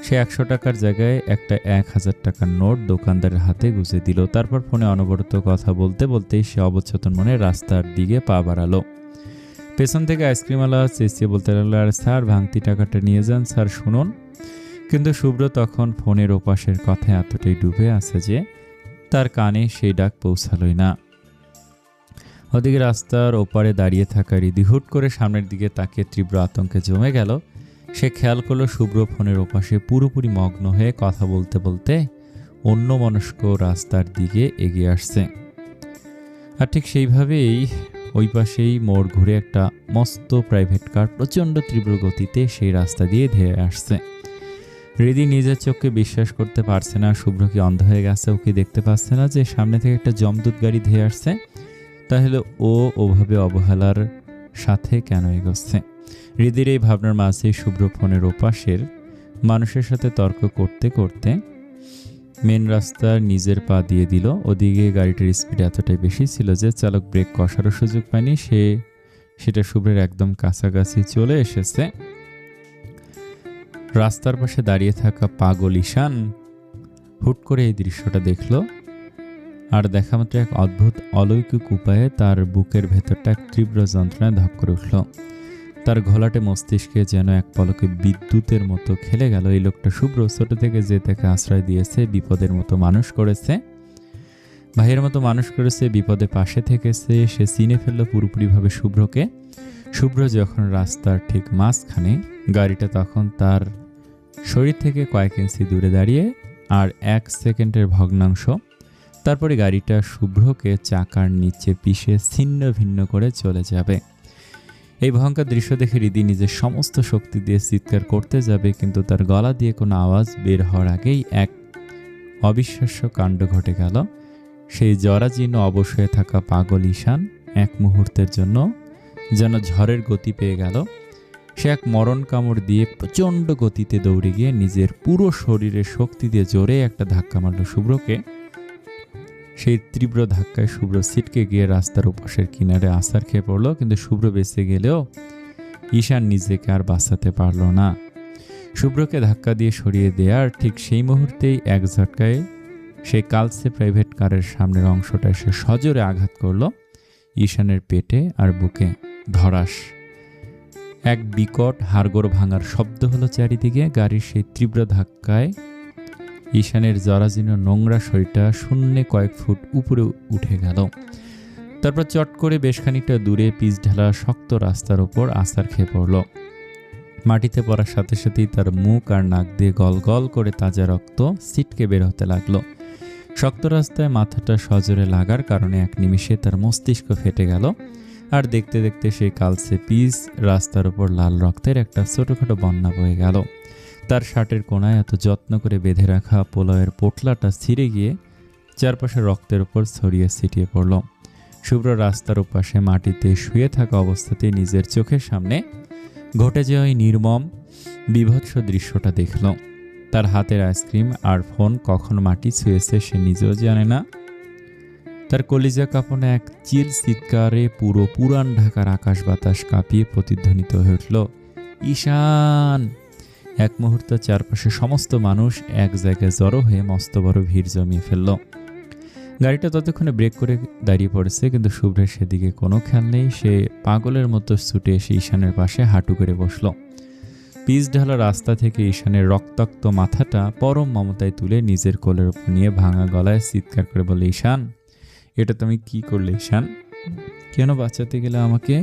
সে 100 টাকার জায়গায় একটা 1000 টাকার নোট দোকানদারের হাতে গুঁজে দিল। তারপর ফোনে অনবরত কথা বলতে বলতেই সে অবচেতন মনে রাস্তার দিকে পা বাড়ালো। পেছন থেকে আইসক্রিমওয়ালা চেঁচিয়ে বলতে লাগলো, আর স্যার ভাঙতি টাকাটা নিয়ে যান স্যার, শুনুন। কিন্তু শুভ্র তখন ফোনের ওপাশের কথায় এতটাই ডুবে আছে যে তার কানে সেই ডাক পৌঁছালোই না। ওদিকে রাস্তার ওপারে দাঁড়িয়ে থাকা হৃদি হুট করে সামনের দিকে তাকিয়ে তীব্র আতঙ্কে জমে গেল। সে খেয়াল করলো শুভ্র ফোনের ওপাশে পুরোপুরি মগ্ন হয়ে কথা বলতে বলতে অন্যমনস্ক রাস্তার দিকে এগিয়ে আসছে। আর ঠিক সেইভাবেই ওই পাশেই মোড় ঘুরে একটা মস্ত প্রাইভেট কার প্রচণ্ড তীব্র গতিতে সেই রাস্তা দিয়ে ধেয়ে আসছে। হৃদি নিজের চোখকে বিশ্বাস করতে পারছে না। শুভ্র কি অন্ধ হয়ে গেছে? ওকে দেখতে পাচ্ছে না যে সামনে থেকে একটা জমদূত গাড়ি ধেয়ে আসছে? তাহলে ও ওভাবে অবহেলার সাথে কেন এগোচ্ছে? হৃদির এই ভাবনার মাঝেই শুভ্র ফোনের ওপাশের মানুষের সাথে তর্ক করতে করতে মেন রাস্তার নিজের পা দিয়ে দিল। ওদিকে গাড়িটার স্পিড এতটাই বেশি ছিল যে চালক ব্রেক কষারও সুযোগ পায়নি। সেটা শুভ্রের একদম কাছাকাছি চলে এসেছে। রাস্তার পাশে দাঁড়িয়ে থাকা পাগল ঈশান হুট করে এই দৃশ্যটা দেখল, আর দেখা মাত্র এক অদ্ভুত অলৌকিক উপায়ে তার বুকের ভেতরটা এক তীব্র যন্ত্রণায় ধক করে উঠল। তার ঘোলাটে মস্তিষ্কে যেন এক পলকে বিদ্যুতের মতো খেলে গেল। এই লোকটা শুভ্র ছোট থেকে যে তাকে আশ্রয় দিয়েছে, বিপদের মতো মানুষ করেছে, ভাইয়ের মতো মানুষ করেছে, বিপদে পাশে থেকেছে, সে চিনে ফেলল পুরোপুরিভাবে শুভ্রকে। শুভ্র যখন রাস্তার ঠিক মাঝখানে, গাড়িটা তখন তার শরীর থেকে কয়েক ইঞ্চি দূরে দাঁড়িয়ে, আর 1 সেকেন্ডের ভগ্নাংশ। তারপরে গাড়িটা শুভ্রকে চাকার নিচে পিষে ছিন্ন ভিন্ন করে চলে যাবে। এই ভয়ঙ্কর দৃশ্য দেখে হৃদি নিজের সমস্ত শক্তি দিয়ে চিৎকার করতে যাবে, কিন্তু তার গলা দিয়ে কোনো আওয়াজ বের হওয়ার আগেই এক অবিশ্বাস্য কাণ্ড ঘটে গেল। সেই জরাজীর্ণ অবশ হয়ে থাকা পাগল ঈশান এক মুহূর্তের জন্য যেন ঝড়ের গতি পেয়ে গেল। সে এক মরণ কামড় দিয়ে প্রচণ্ড গতিতে দৌড়ে গিয়ে নিজের পুরো শরীরের শক্তি দিয়ে জোরে একটা ধাক্কা মারল শুভ্রকে। সেই তীব্র ধাক্কায় শুভ্র ছিটকে গিয়ে রাস্তার ওপাশের কিনারে আছাড় খেয়ে পড়ল। কিন্তু শুভ্র বেঁচে গেলেও ঈশান নিজেকে আর বাঁচাতে পারল না। শুভ্রকে ধাক্কা দিয়ে সরিয়ে দেওয়ার ঠিক সেই মুহূর্তেই এক ঝটকায় সেই কালসে প্রাইভেট কারের সামনের অংশটা এসে সজোরে আঘাত করল ঈশানের পেটে আর বুকে। ধরাস এক বিকট হাড়গোড় ভাঙার শব্দ হলো চারিদিকে। গাড়ির সেই তীব্র ধাক্কায় ঈশানের জরাজীর্ণ নোংরা শরীরটা শূন্যে কয়েক ফুট উপরে উঠে গেল। তারপর চট করে বেশ খানিকটা দূরে পিচ ঢালা শক্ত রাস্তার ওপর আছাড় খেয়ে পড়ল। মাটিতে পড়ার সাথে সাথেই তার মুখ আর নাক দিয়ে গল গল করে তাজা রক্ত ছিটকে বের হতে লাগলো। শক্ত রাস্তায় মাথাটা সজোরে লাগার কারণে এক নিমিষে তার মস্তিষ্ক ফেটে গেল। আর দেখতে দেখতে সেই কালচে পিচ রাস্তার ওপর লাল রক্তের একটা ছোটোখাটো বন্যা বয়ে গেল। তার শার্টের কোনায় এত যত্ন করে বেঁধে রাখা পোলাওয়ের পোটলাটা ছিঁড়ে গিয়ে চারপাশে রক্তের ওপর ছড়িয়ে ছিটিয়ে পড়ল। শুভ্র রাস্তার ওপাশে মাটিতে শুয়ে থাকা অবস্থাতেই নিজের চোখের সামনে ঘটে যাওয়া ওই নির্মম বীভৎস দৃশ্যটা দেখল। তার হাতের আইসক্রিম আর ফোন কখন মাটি ছুঁয়েছে সে নিজেও জানে না। তার কলিজা কাঁপানো এক চিল চিৎকারে পুরো পুরান ঢাকার আকাশ বাতাস কাঁপিয়ে প্রতিধ্বনিত হয়ে উঠল, ঈশান! এক মুহূর্তে চারপাশে সমস্ত মানুষ এক জায়গায় জড়ো হয়ে মস্ত বড় ভিড় জমিয়ে ফেলল। গাড়িটা ততক্ষণে ব্রেক করে দাঁড়িয়ে পড়েছে, কিন্তু শুভ্রের সেদিকে কোনো খেয়াল নেই। সে পাগলের মতো ছুটে এসে ঈশানের পাশে হাঁটু করে বসল। পিচ ঢালা রাস্তা থেকে ঈশানের রক্তাক্ত মাথাটা পরম মমতায় তুলে নিজের কোলের উপর নিয়ে ভাঙা গলায় চিৎকার করে বলে, ঈশান, এটা তুমি কি করলে ঈশান? কেন বাঁচাতে গেলে আমাকে,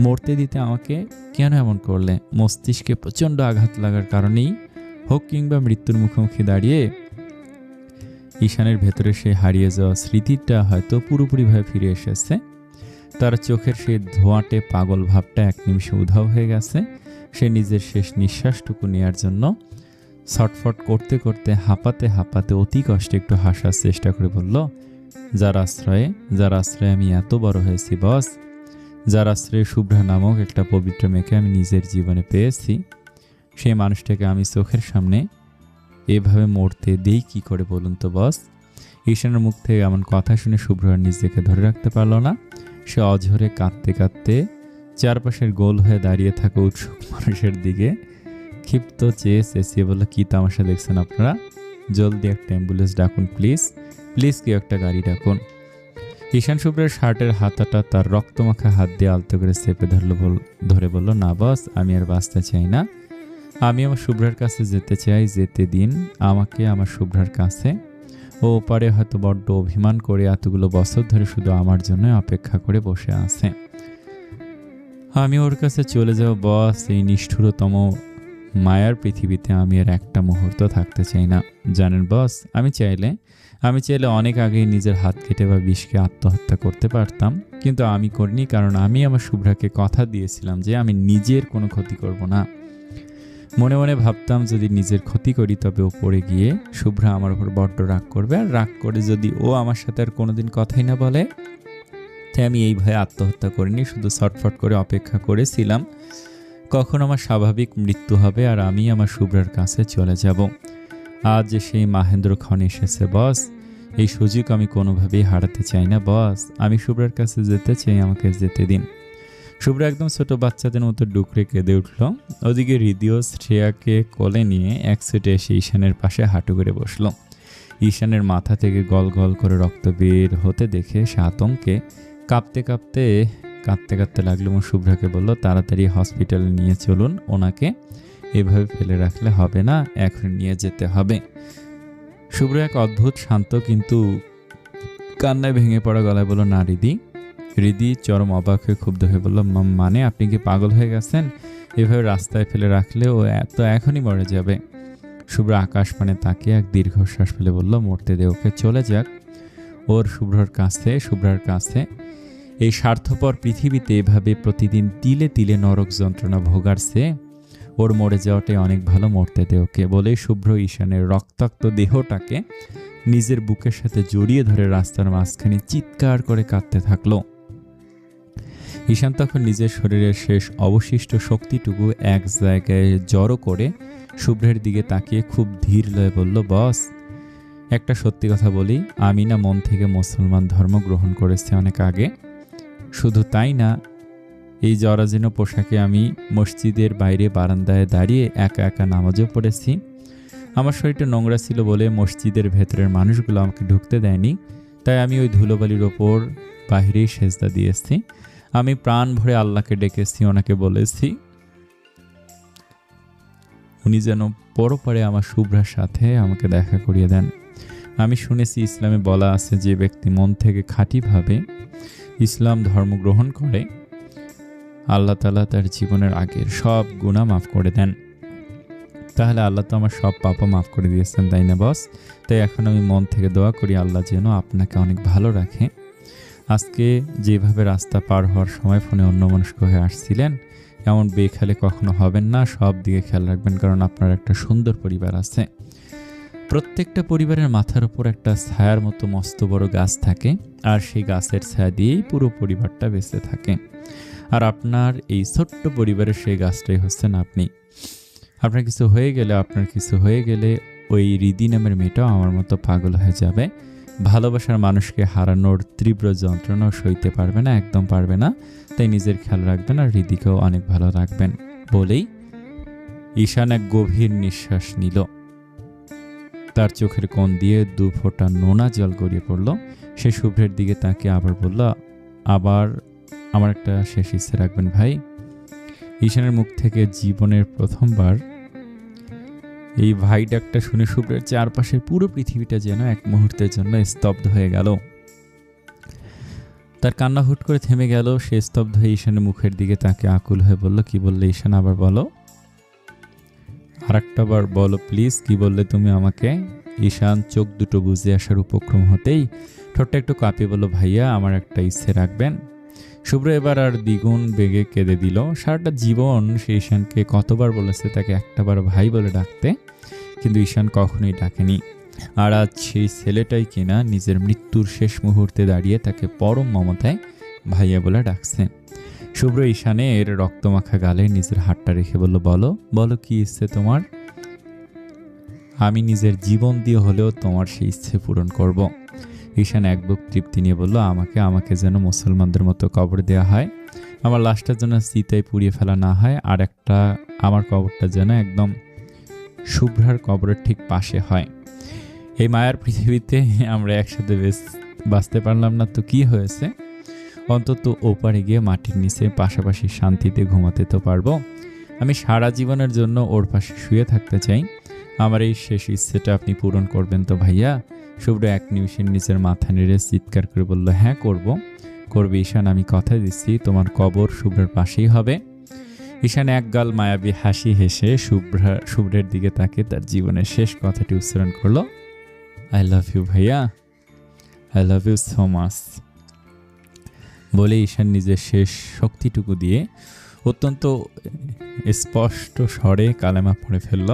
মরতে দিতে আমাকে কেন এমন করলে? মস্তিষ্কে প্রচণ্ড আঘাত লাগার কারণেই হোক কিংবা মৃত্যুর মুখোমুখি দাঁড়িয়ে ঈশানের ভেতরে সে হারিয়ে যাওয়া স্মৃতিটা হয়তো পুরোপুরিভাবে ফিরে এসেছে। তার চোখের সেই ধোঁয়াটে পাগল ভাবটা এক নিমিষে উধাও হয়ে গেছে। সে নিজের শেষ নিঃশ্বাসটুকু নেওয়ার জন্য ছটফট করতে করতে হাঁপাতে হাঁপাতে অতি কষ্টে একটু হাসার চেষ্টা করে বলল, যার আশ্রয়ে আমি এত বড় হয়েছি বস, যার আশ্রয়ে শুভ্রা নামক একটা পবিত্র মেয়েকে আমি নিজের জীবনে পেয়েছি, সেই মানুষটাকে আমি চোখের সামনে এভাবে মরতে দেই কি করে বলুন তো বস? ঈশানের মুখ থেকে এমন কথা শুনে শুভ্র আর নিজেকে ধরে রাখতে পারল না। সে অঝরে কাঁদতে কাঁদতে চারপাশের গোল হয়ে দাঁড়িয়ে থাকা উৎসুক মানুষের দিকে ক্ষিপ্ত চেয়ে চেঁচিয়ে বলল, কি তামাশা দেখছেন আপনারা? জলদি একটা অ্যাম্বুলেন্স ডাকুন প্লিজ, কেউ একটা গাড়ি ডাকুন। ঈশান শুভ্রের শার্টের হাতাটা তার রক্তমাখা হাত দিয়ে আলতো করে চেপে ধরে বলল, না বস, আমি আর বাঁচতে চাই না। আমি আমার শুভ্রার কাছে যেতে চাই, যেতে দিন আমাকে আমার শুভ্রার কাছে। ও ওপারে হয়তো বড্ড অভিমান করে এতগুলো বছর ধরে শুধু আমার জন্য অপেক্ষা করে বসে আছে। আমি ওর কাছে চলে যাব বস। এই নিষ্ঠুরতম মায়ার পৃথিবীতে আমি আর একটা মুহূর্ত থাকতে চাই না। জানেন বস, আমি চাইলে অনেক আগেই নিজের হাত কেটে বা বিষকে আত্মহত্যা করতে পারতাম, কিন্তু আমি করিনি, কারণ আমি আমার শুভ্রাকে কথা দিয়েছিলাম যে আমি নিজের কোনো ক্ষতি করব না। মনে মনে ভাবতাম যদি নিজের ক্ষতি করি তবে ও পড়ে গিয়ে শুভ্রা আমার উপর বড্ড রাগ করবে, আর রাগ করে যদি ও আমার সাথে আর কোনোদিন কথাই না বলে, তাই আমি এই ভয়ে আত্মহত্যা করিনি, শুধু ছটফট করে অপেক্ষা করেছিলাম কখন আমার স্বাভাবিক মৃত্যু হবে আর আমি আমার শুভ্রার কাছে চলে যাব। আজ যে সেই মাহেন্দ্রক্ষণ এসেছে বস, এই সুযোগ আমি কোনোভাবেই হারাতে চাই না বস। আমি শুভ্রার কাছে যেতে চাই, আমাকে যেতে দিন। শুভ্রা একদম ছোট বাচ্চাদের মতো ডুকরে কেঁদে উঠল। ওদিকে হৃদয় শ্রেয়াকে কোলে নিয়ে এক ছুটে এসে ঈশানের পাশে হাঁটু করে বসল। ঈশানের মাথা থেকে গল গল করে রক্ত বের হতে দেখে সে আতঙ্কে কাঁদতে কাঁদতে লাগলো এবং শুভ্রাকে বলল, তাড়াতাড়ি হসপিটালে নিয়ে চলুন ওনাকে, এভাবে ফেলে রাখলে হবে না, এখন নিয়ে যেতে হবে। শুভ্রা এক অদ্ভুত শান্ত কিন্তু কান্নায় ভেঙে পড়া গলায় বলল, না হৃদি চরম অবাক হয়ে ক্ষুব্ধ হয়ে বলল, মানে আপনি কি পাগল হয়ে গেছেন? এভাবে রাস্তায় ফেলে রাখলে ও এখনই মরে যাবে। শুভ্রা আকাশ পানে তাকিয়ে এক দীর্ঘশ্বাস ফেলে বলল, মরতে দে ওকে, চলে যাক ওর শুভ্রার কাছে। এই স্বার্থপর পৃথিবীতে এভাবে প্রতিদিন তিলে তিলে নরক যন্ত্রণা ভোগাচ্ছে, ওর মরে যাওয়াটাই অনেক ভালো, মরতে দে ওকে। বলেই শুভ্র ঈশানের রক্তাক্ত দেহটাকে নিজের বুকের সাথে জড়িয়ে ধরে রাস্তার মাঝখানে চিৎকার করে কাঁদতে থাকলো। ঈশান তখন নিজের শরীরের শেষ অবশিষ্ট শক্তিটুকু এক জায়গায় জড়ো করে শুভ্রের দিকে তাকিয়ে খুব ধীর লয়ে বলল, বস, একটা সত্যি কথা বলি, আমি না মন থেকে মুসলমান ধর্ম গ্রহণ করেছি অনেক আগে। শুধু তাই না, এই জরাজীর্ণ পোশাকে আমি মসজিদের বাইরে বারান্দায় দাঁড়িয়ে একা একা নামাজও পড়েছি। আমার শরীরটা নোংরা ছিল বলে মসজিদের ভেতরের মানুষগুলো আমাকে ঢুকতে দেয়নি, তাই আমি ওই ধুলোবালির ওপর বাহিরেই সেজদা দিয়েছি। আমি প্রাণ ভরে আল্লাহকে ডেকেছি, ওনাকে বলেছি উনি যেন পরপারে আমার শুভ্রার সাথে আমাকে দেখা করিয়ে দেন। আমি শুনেছি ইসলামে বলা আছে, যে ব্যক্তি মন থেকে খাঁটিভাবে ইসলাম ধর্ম গ্রহণ করে, আল্লাহ তাআলা তার জীবনের আগের সব গুনাহ মাফ করে দেন। তাহলে আল্লাহ তো আমার সব পাপও মাফ করে দিয়েছেন, তাই না বস? তাই এখন আমি মন থেকে দোয়া করি আল্লাহ যেন আপনাকে অনেক ভালো রাখে। আজকে যেভাবে রাস্তা পার হওয়ার সময় ফোনে অন্যমনস্ক হয়ে আসছিলেন, এমন বেখেয়ালে কখনো হবেন না। সব দিকে খেয়াল রাখবেন, কারণ আপনার একটা সুন্দর পরিবার আছে। প্রত্যেকটা পরিবারের মাথার উপর একটা ছায়ার মতো মস্ত বড় গাছ থাকে, আর সেই গাছের ছায়া দিয়েই পুরো পরিবারটা বেঁচে থাকে। আর আপনার এই ছোট্ট পরিবারের সেই গাছটাই হচ্ছেন আপনি। আপনার কিছু হয়ে গেলে ওই রিদি নামের মেয়েটাও আমার মতো পাগল হয়ে যাবে। ভালোবাসার মানুষকে হারানোর তীব্র যন্ত্রণাও সইতে পারবে না, একদম পারবে না। তাই নিজের খেয়াল রাখবেন, আর রিদিকেও অনেক ভালো রাখবেন। বলেই ঈশান এক গভীর নিঃশ্বাস নিল। তার চোখের কোণ দিয়ে 2 ফোঁটা নোনা জল গড়িয়ে পড়ল। সে শুভ্রের দিকে তাকিয়ে আবার বলল, আবার আমার একটা শেষ ইচ্ছে রাখবেন ভাই। ঈশানের মুখ থেকে জীবনের প্রথমবার এই ভাই ডাকটা শুনে শুভ্রের চারপাশের পুরো পৃথিবীটা যেন এক মুহূর্তের জন্য স্তব্ধ হয়ে গেল। তার কান্না হুট করে থেমে গেল। সে স্তব্ধ হয়ে ঈশানের মুখের দিকে তাকে আকুল হয়ে বলল, কি বললে ঈশান? আবার বলো, আরেকটা বার বলো প্লিজ, কি বললে তুমি আমাকে? ঈশান চোখ দুটো বুজে আসার উপক্রম হতেই ঠোঁটটা একটু কাঁপিয়ে বলল, ভাইয়া আমার একটা ইচ্ছে রাখবেন। শুভ্র এবার আর দ্বিগুণ বেগে কেঁদে দিল। সারাটা জীবন সে ঈশানকে কতবার বলেছে তাকে একটাবার ভাই বলে ডাকতে, কিন্তু ঈশান কখনোই ডাকেনি। আর আজ সেই ছেলেটাই কিনা নিজের মৃত্যুর শেষ মুহূর্তে দাঁড়িয়ে তাকে পরম মমতায় ভাইয়া বলে ডাকছে। শুভ্র ঈশানের রক্তমাখা গালে নিজের হাতটা রেখে বলল, বলো বলো কি ইচ্ছে তোমার? আমি নিজের জীবন দিয়ে হলেও তোমার সেই ইচ্ছে পূরণ করব। ঈশান এক বুক তৃপ্তি নিয়ে বলল, আমাকে যেন মুসলমানদের মতো কবর দেওয়া হয়, আমার লাশটা যেন চিতায় পুড়িয়ে ফেলা না হয়, আর একটা আমার কবরটা যেন একদম শুভ্রার কবরের ঠিক পাশে হয়। এই মায়ার পৃথিবীতে আমরা একসাথে বাঁচতে পারলাম না তো কি হয়েছে, অন্তত ওপারে গিয়ে মাটির নিচে পাশাপাশি শান্তিতে ঘুমাতে তো পারবো। আমি সারা জীবনের জন্য ওর পাশে শুয়ে থাকতে চাই। আমার এই শেষ ইচ্ছেটা আপনি পূরণ করবেন তো ভাইয়া? শুভ্র এক নিমিষের নিচের মাথা নেড়ে চিৎকার করে বলল, হ্যাঁ করবে ঈশান, আমি কথা দিচ্ছি তোমার কবর শুভ্রের পাশেই হবে। ঈশান একগাল মায়াবী হাসি হেসে শুভ্রের দিকে তাকে তার জীবনের শেষ কথাটি উচ্চারণ করলো, আই লাভ ইউ ভাইয়া, I love you so much. বলে ঈশান নিজের শেষ শক্তিটুকু দিয়ে অত্যন্ত স্পষ্ট স্বরে কালেমা পড়ে ফেলল,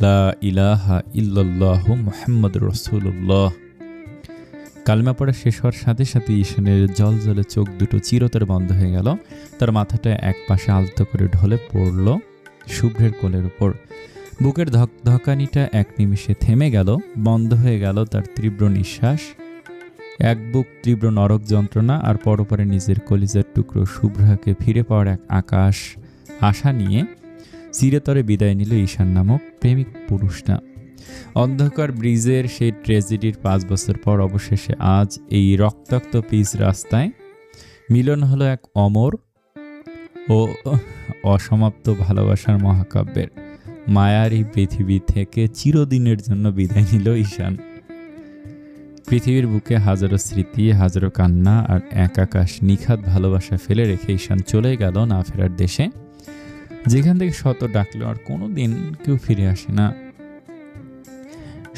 লা ইলাহা ইল্লাল্লাহু মুহাম্মাদুর রাসূলুল্লাহ। কালেমা পড়া শেষ হওয়ার সাথে সাথে ঈশানের জলজলে চোখ দুটো চিরতরে বন্ধ হয়ে গেল। তার মাথাটা এক পাশে আলতো করে ঢলে পড়ল শুভ্রের কোলের উপর। বুকের ধকধকানিটা এক নিমিষে থেমে গেল, বন্ধ হয়ে গেল তার তীব্র নিঃশ্বাস। এক বুক তীব্র নরক যন্ত্রণা, আর পরপরে নিজের কলিজার টুকরো শুভ্রাকে ফিরে পাওয়ার এক আশা নিয়ে চিরতরে বিদায় নিল ঈশান নামক প্রেমিক পুরুষটা। অন্ধকার ব্রিজের সেই ট্র্যাজেডির 5 বছর পর অবশেষে আজ এই রক্তাক্ত পিচ রাস্তায় মিলন হলো এক অমর ও অসমাপ্ত ভালোবাসার মহাকাব্যের। মায়ার এই পৃথিবী থেকে চিরদিনের জন্য বিদায় নিল ঈশান। পৃথিবীর বুকে হাজারো স্মৃতি, হাজারো কান্না আর এক আকাশ নিখাত ভালোবাসা ফেলে রেখে ঈশান চলে গেল না ফেরার দেশে, যেখান থেকে শত ডাকলো আর কোনো দিন কেউ ফিরে আসে না।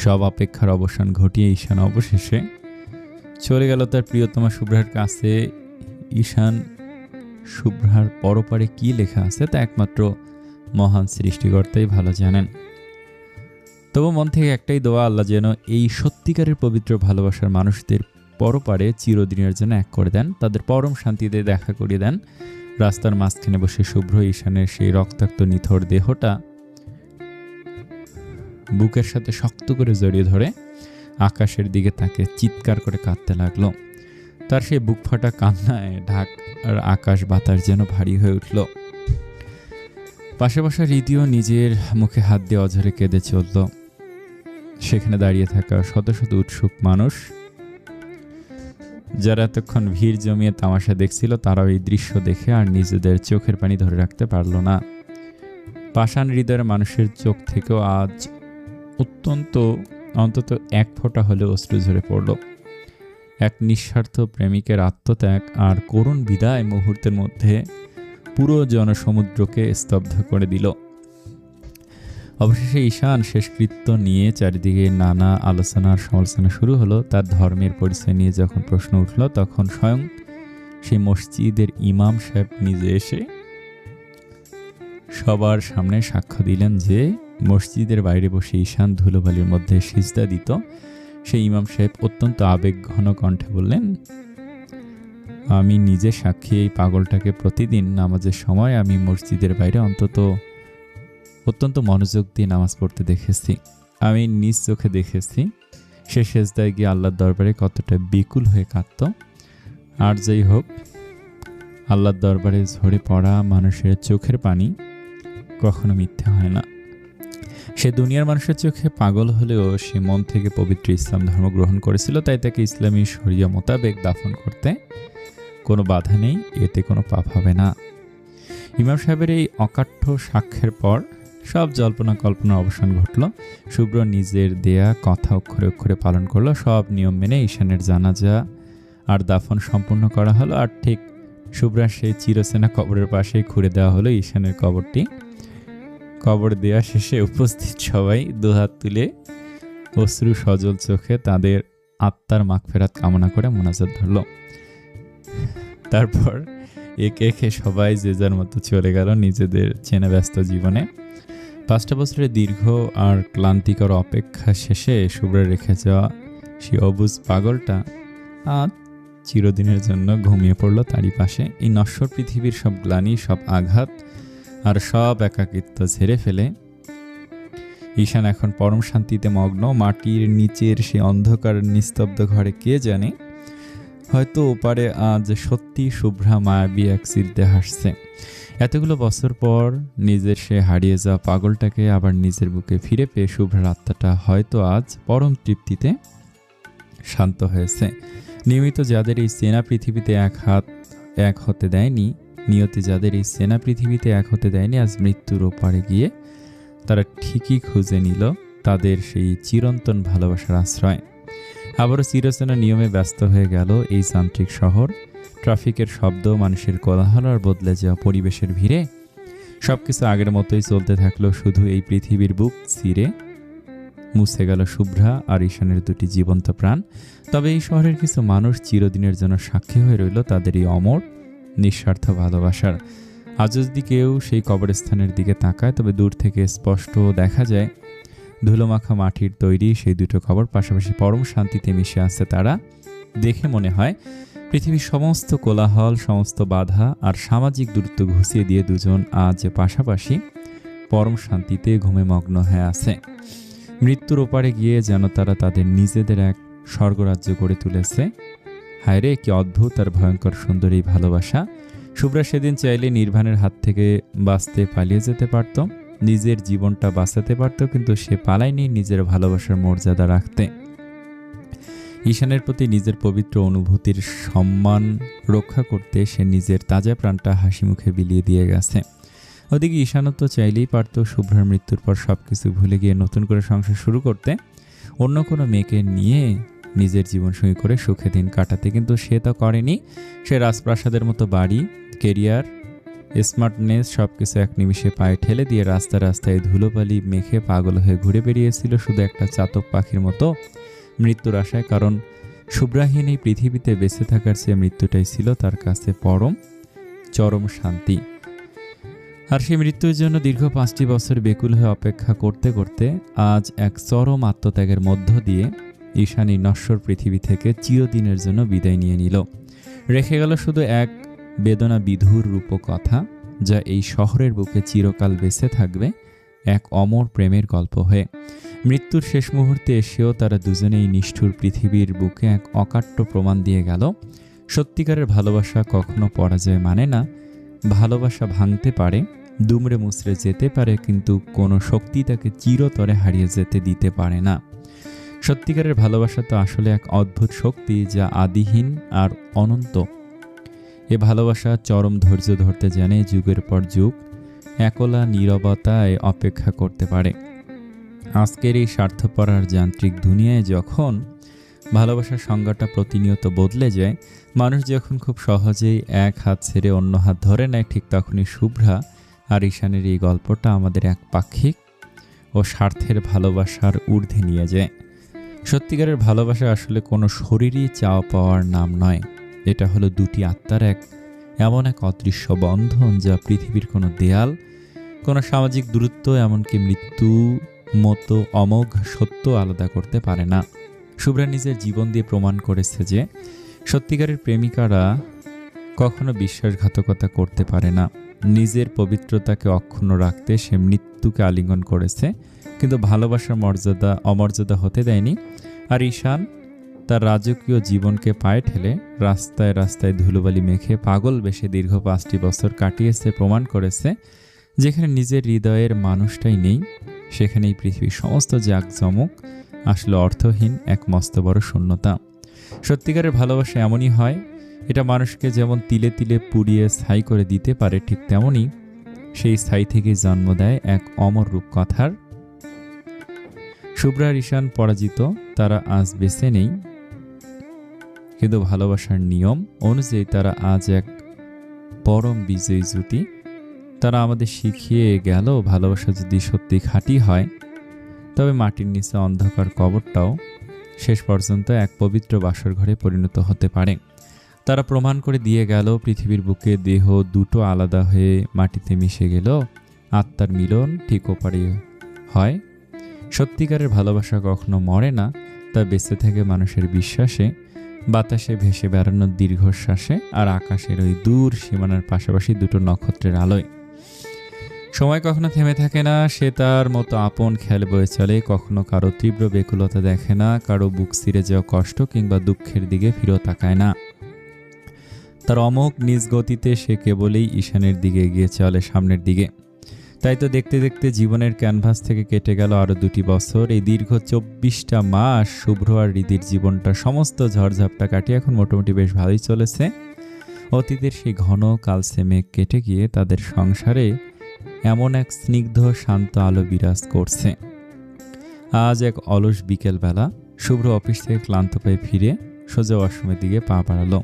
সব অপেক্ষার অবসান ঘটিয়ে ঈশান অবশেষে চলে গেল তার প্রিয়তমা শুভ্রার কাছে। ঈশান শুভ্রার পরপারে কি লেখা আছে তা একমাত্র মহান সৃষ্টিকর্তাই ভালো জানেন। তবু মন থেকে একটাই দোয়া, আল্লাহ যেন এই সত্যিকারের পবিত্র ভালোবাসার মানুষদের পরপারে চিরদিনের জন্য এক করে দেন, তাদের পরম শান্তিতে দেখা করিয়ে দেন। রাস্তার মাঝখানে বসে শুভ্র ঈশানের সেই রক্তাক্ত নিথর দেহটা বুকের সাথে শক্ত করে জড়িয়ে ধরে আকাশের দিকে তাকে চিৎকার করে কাঁদতে লাগলো। তার সেই বুক ফাটা কান্নায় ঢাক আর আকাশ বাতাস যেন ভারী হয়ে উঠল। পাশে বসা রিদিও নিজের মুখে হাত দিয়ে অঝরে কেঁদে চলল। সেখানে দাঁড়িয়ে থাকা শত শত উৎসুক মানুষ, যারা এতক্ষণ ভিড় জমিয়ে তামাশা দেখছিল, তারাও এই দৃশ্য দেখে আর নিজেদের চোখের পানি ধরে রাখতে পারল না। পাষাণ হৃদয়ের মানুষের চোখ থেকেও আজ অন্তত এক ফোঁটা হলেও অশ্রু ঝরে পড়ল। এক নিঃস্বার্থ প্রেমিকের আত্মত্যাগ আর করুণ বিদায় মুহূর্তের মধ্যে পুরো জনসমুদ্রকে স্তব্ধ করে দিল। অবশেষে ঈশান শেষকৃত্য নিয়ে চারিদিকে নানা আলোচনার সমালোচনা শুরু হলো। তার ধর্মের পরিচয় নিয়ে যখন প্রশ্ন উঠল, তখন স্বয়ং সেই মসজিদের ইমাম সাহেব নিজে এসে সবার সামনে সাক্ষ্য দিলেন যে মসজিদের বাইরে বসে ঈশান ধুলোবালির মধ্যে সিজদা দিত। সেই ইমাম সাহেব অত্যন্ত আবেগঘন কণ্ঠে বললেন, আমি নিজে সাক্ষী, এই পাগলটাকে প্রতিদিন নামাজের সময় আমি মসজিদের বাইরে অত্যন্ত মনোযোগ দিয়ে নামাজ পড়তে দেখেছি। আমি নিজ চোখে দেখেছি সে সেজদায় গিয়ে আল্লাহর দরবারে কতটা বিকুল হয়ে কাঁদত। আর যাই হোক, আল্লাহর দরবারে ঝরে পড়া মানুষের চোখের পানি কখনো মিথ্যে হয় না। সে দুনিয়ার মানুষের চোখে পাগল হলেও সে মন থেকে পবিত্র ইসলাম ধর্ম গ্রহণ করেছিল, তাই তাকে ইসলামী শরিয়া মোতাবেক দাফন করতে কোনো বাধা নেই, এতে কোনো পাপ হবে না। ইমাম সাহেবের এই অকাঠ্য সাক্ষ্যের পর সব জল্পনা কল্পনার অবসান ঘটল। শুভ্র নিজের দেয়া কথা অক্ষরে অক্ষরে পালন করলো। সব নিয়ম মেনে ঈশানের জানাজা আর দাফন সম্পূর্ণ করা হলো। আর ঠিক শুভ্রা সেই চিরচেনা কবরের পাশেই খুঁড়ে দেওয়া হলো ঈশানের কবরটি। কবর দেওয়া শেষে উপস্থিত সবাই দুহাত তুলে অশ্রু সজল চোখে তাদের আত্মার মাগফিরাত কামনা করে মোনাজাত ধরল। তারপর একে একে সবাই যে যার মতো চলে গেল নিজেদের চেনা ব্যস্ত জীবনে। 5টা বছরের দীর্ঘ আর ক্লান্তিকর অপেক্ষা শেষে শুভ্রা রেখে যাওয়া সেই অবুঝ পাগলটা আজ চিরদিনের জন্য ঘুমিয়ে পড়ল তারই পাশে। এই নশ্বর পৃথিবীর সব গ্লানি, সব আঘাত আর সব একাকিত্ব ঝেড়ে ফেলে ঈশান এখন পরম শান্তিতে মগ্ন। মাটির নিচের সেই অন্ধকার নিস্তব্ধ ঘরে কে জানে, হয়তো ওপারে আজ সত্যি শুভ্রা মায়াবী এক চিলতে হাসছে। এতগুলো বছর পর নিজের সে হারিয়ে যাওয়া পাগলটাকে আবার নিজের বুকে ফিরে পেয়ে শুভ্রার আত্মাটা হয়তো আজ পরম তৃপ্তিতে শান্ত হয়েছে। নিয়মিত যাদের এই চেনা পৃথিবীতে এক হতে দেয়নি, নিয়তি যাদের এই চেনা পৃথিবীতে এক হতে দেয়নি, আজ মৃত্যুর ওপারে গিয়ে তারা ঠিকই খুঁজে নিল তাদের সেই চিরন্তন ভালোবাসার আশ্রয়। আবারও চিরচেনা নিয়মে ব্যস্ত হয়ে গেল এই যান্ত্রিক শহর। ট্রাফিকের শব্দ, মানুষের কোলাহল আর বদলে যাওয়া পরিবেশের ভিড়ে সবকিছু আগের মতোই চলতে থাকলো। শুধু এই পৃথিবীর বুক চিরে মুছে গেল শুভ্রা আর ঈশানের দুটি জীবন্ত প্রাণ। তবে এই শহরের কিছু মানুষ চিরদিনের জন্য সাক্ষী হয়ে রইল তাদের এই অমর নিঃস্বার্থ ভালোবাসার। আজ যদি কেউ সেই কবরস্থানের দিকে তাকায়, তবে দূর থেকে স্পষ্ট দেখা যায় ধুলোমাখা মাটির তৈরি সেই দুটো কবর পাশাপাশি পরম শান্তিতে মিশে আছে তারা। দেখে মনে হয় পৃথিবীর সমস্ত কোলাহল, সমস্ত বাধা আর সামাজিক দূরত্ব ঘুষিয়ে দিয়ে দুজন আজ পাশাপাশি পরম শান্তিতে ঘুমে মগ্ন হয়ে আছে। মৃত্যুর ওপারে গিয়ে যেন তারা তাদের নিজেদের এক স্বর্গরাজ্য গড়ে তুলেছে। হায় রে, কি অদ্ভুত আর ভয়ঙ্কর সুন্দর এই ভালোবাসা! শুভ্রা সেদিন চাইলে নির্বাণের হাত থেকে বাঁচতে পালিয়ে যেতে পারত, নিজের জীবনটা বাঁচাতে পারত, কিন্তু সে পালায়নি নিজের ভালোবাসার মর্যাদা রাখতে। ঈশানের প্রতি নিজের পবিত্র অনুভূতির সম্মান রক্ষা করতে সে নিজের তাজা প্রাণটা হাসি মুখে বিলিয়ে দিয়ে গেছে। ওদিকে ঈশানও তো চাইলেই পারত শুভ্রার মৃত্যুর পর সবকিছু ভুলে গিয়ে নতুন করে সংসার শুরু করতে, অন্য কোনো মেয়েকে নিয়ে নিজের জীবনসঙ্গী করে সুখে দিন কাটাতে, কিন্তু সে তো করেনি। সে রাজপ্রাসাদের মতো বাড়ি, কেরিয়ার, স্মার্টনেস সবকিছু এক নিমিষে পায়ে ঠেলে দিয়ে রাস্তায় ধুলোবালি মেখে পাগল হয়ে ঘুরে বেরিয়েছিল শুধু একটা চাতক পাখির মতো মৃত্যুর আশায়। কারণ শুভ্রাহীন এই পৃথিবীতে বেঁচে থাকার চেয়ে মৃত্যুটাই ছিল তার কাছে চরম শান্তি। আর সেই মৃত্যুর জন্য দীর্ঘ 5টি বছর বেকুল হয়ে অপেক্ষা করতে করতে আজ এক চরম আত্মত্যাগের মধ্য দিয়ে ঈশান এই নশ্বর পৃথিবী থেকে চিরদিনের জন্য বিদায় নিয়ে নিল। রেখে গেল শুধু এক বেদনা বিধুর রূপকথা, যা এই শহরের বুকে চিরকাল বেঁচে থাকবে এক অমর প্রেমের গল্প হয়ে। মৃত্যুর শেষ মুহূর্তে এসেও তারা দুজনেই নিষ্ঠুর পৃথিবীর বুকে এক অকাট্য প্রমাণ দিয়ে গেল, সত্যিকারের ভালোবাসা কখনো পরাজয় মানে না। ভালোবাসা ভাঙতে পারে, দুমড়ে মুচড়ে যেতে পারে, কিন্তু কোনো শক্তি তাকে চিরতরে হারিয়ে যেতে দিতে পারে না। সত্যিকারের ভালোবাসা তো আসলে এক অদ্ভুত শক্তি, যা আদিহীন আর অনন্ত। এ ভালোবাসা চরম ধৈর্য ধরতে জানে যুগের পর যুগ, একলা নীরবতায় অপেক্ষা করতে পারে। আজকের এই স্বার্থপর আর যান্ত্রিক দুনিয়ায় যখন ভালোবাসার সংজ্ঞাটা প্রতিনিয়ত বদলে যায়, মানুষ যখন খুব সহজেই এক হাত ছেড়ে অন্য হাত ধরে নেয়, ঠিক তখনই শুভ্রা আর ঈশানের এই গল্পটা আমাদের এক পাক্ষিক ও স্বার্থের ভালোবাসার ঊর্ধ্বে নিয়ে যায়। সত্যিকারের ভালোবাসা আসলে কোনো শরীরই চাওয়া পাওয়ার নাম নয়। এটা হলো দুটি আত্মার এমন এক অদৃশ্য বন্ধন যা পৃথিবীর কোনো দেয়াল, কোনো সামাজিক দূরত্ব, এমনকি মৃত্যু মতো অমোঘ সত্য আলাদা করতে পারে না। শুভ্রা নিজের জীবন দিয়ে প্রমাণ করেছে যে সত্যিকারের প্রেমিকারা কখনো বিশ্বাসঘাতকতা করতে পারে না। নিজের পবিত্রতাকে অক্ষুণ্ণ রাখতে সে মৃত্যুকে আলিঙ্গন করেছে, কিন্তু ভালোবাসার অমর্যাদা হতে দেয়নি। আর ঈশান তার রাজকীয় জীবনকে পায়ে ঠেলে রাস্তায় রাস্তায় ধুলোবালি মেখে পাগল বেশে দীর্ঘ 5টি বছর কাটিয়েছে, প্রমাণ করেছে যেখানে নিজের হৃদয়ের মানুষটাই নেই, সেখানেই পৃথিবীর সমস্ত জাঁকজমক আসলে অর্থহীন এক মস্ত বড় শূন্যতা। সত্যিকারের ভালোবাসা এমনই হয়, এটা মানুষকে যেমন তিলে তিলে পুড়িয়ে ছাই করে দিতে পারে, ঠিক তেমনই সেই ছাই থেকে জন্ম দেয় এক অমর রূপকথার। শুভ্রা আর ঈশান পরাজিত, তারা আজ বেঁচে নেই, কিন্তু ভালোবাসার নিয়ম অনুযায়ী তারা আজ এক পরম বিজয়ী জুটি। তারা আমাদের শিখিয়ে গেল ভালোবাসা যদি সত্যি খাঁটি হয়, তবে মাটির নিচে অন্ধকার কবরটাও শেষ পর্যন্ত এক পবিত্র বাসর ঘরে পরিণত হতে পারে। তারা প্রমাণ করে দিয়ে গেল পৃথিবীর বুকে দেহ দুটো আলাদা হয়ে মাটিতে মিশে গেল, আত্মার মিলন ঠিক ওপারে হয়। সত্যিকারের ভালোবাসা কখনো মরে না, তা বেঁচে থাকে মানুষের বিশ্বাসে, বাতাসে ভেসে বেড়ানোর দীর্ঘশ্বাসে, আর আকাশের ওই দূর সীমানার পাশাপাশি দুটো নক্ষত্রের আলোয়। সময় কখনো থেমে থাকে না, সে তার মতো আপন খেয়াল বয়ে চলে, কখনো কারো তীব্র বেকুলতা দেখে না, কারো বুক ছিঁড়ে যাওয়া কষ্ট কিংবা দুঃখের দিকে ফিরেও তাকায় না। তার অমোঘ নিজ গতিতে সে কেবলই ঈশানের দিকে এগিয়ে চলে, সামনের দিকে। তাই তো দেখতে দেখতে জীবনের ক্যানভাস থেকে কেটে গেল আরও 2টি বছর। এই দীর্ঘ 24টা মাস শুভ্র আর হৃদির জীবনটা সমস্ত ঝড়ঝাপটা কাটিয়ে এখন মোটামুটি বেশ ভালোই চলেছে। অতীতের সেই ঘন কালসে মেঘ কেটে গিয়ে তাদের সংসারে এমন এক স্নিগ্ধ শান্ত আলো বিরাজ করছে। আজ এক অলস বিকেলবেলা শুভ্র অফিস থেকে ক্লান্ত পায়ে ফিরে সোজা ওয়াশরুমের দিকে পা বাড়ালো।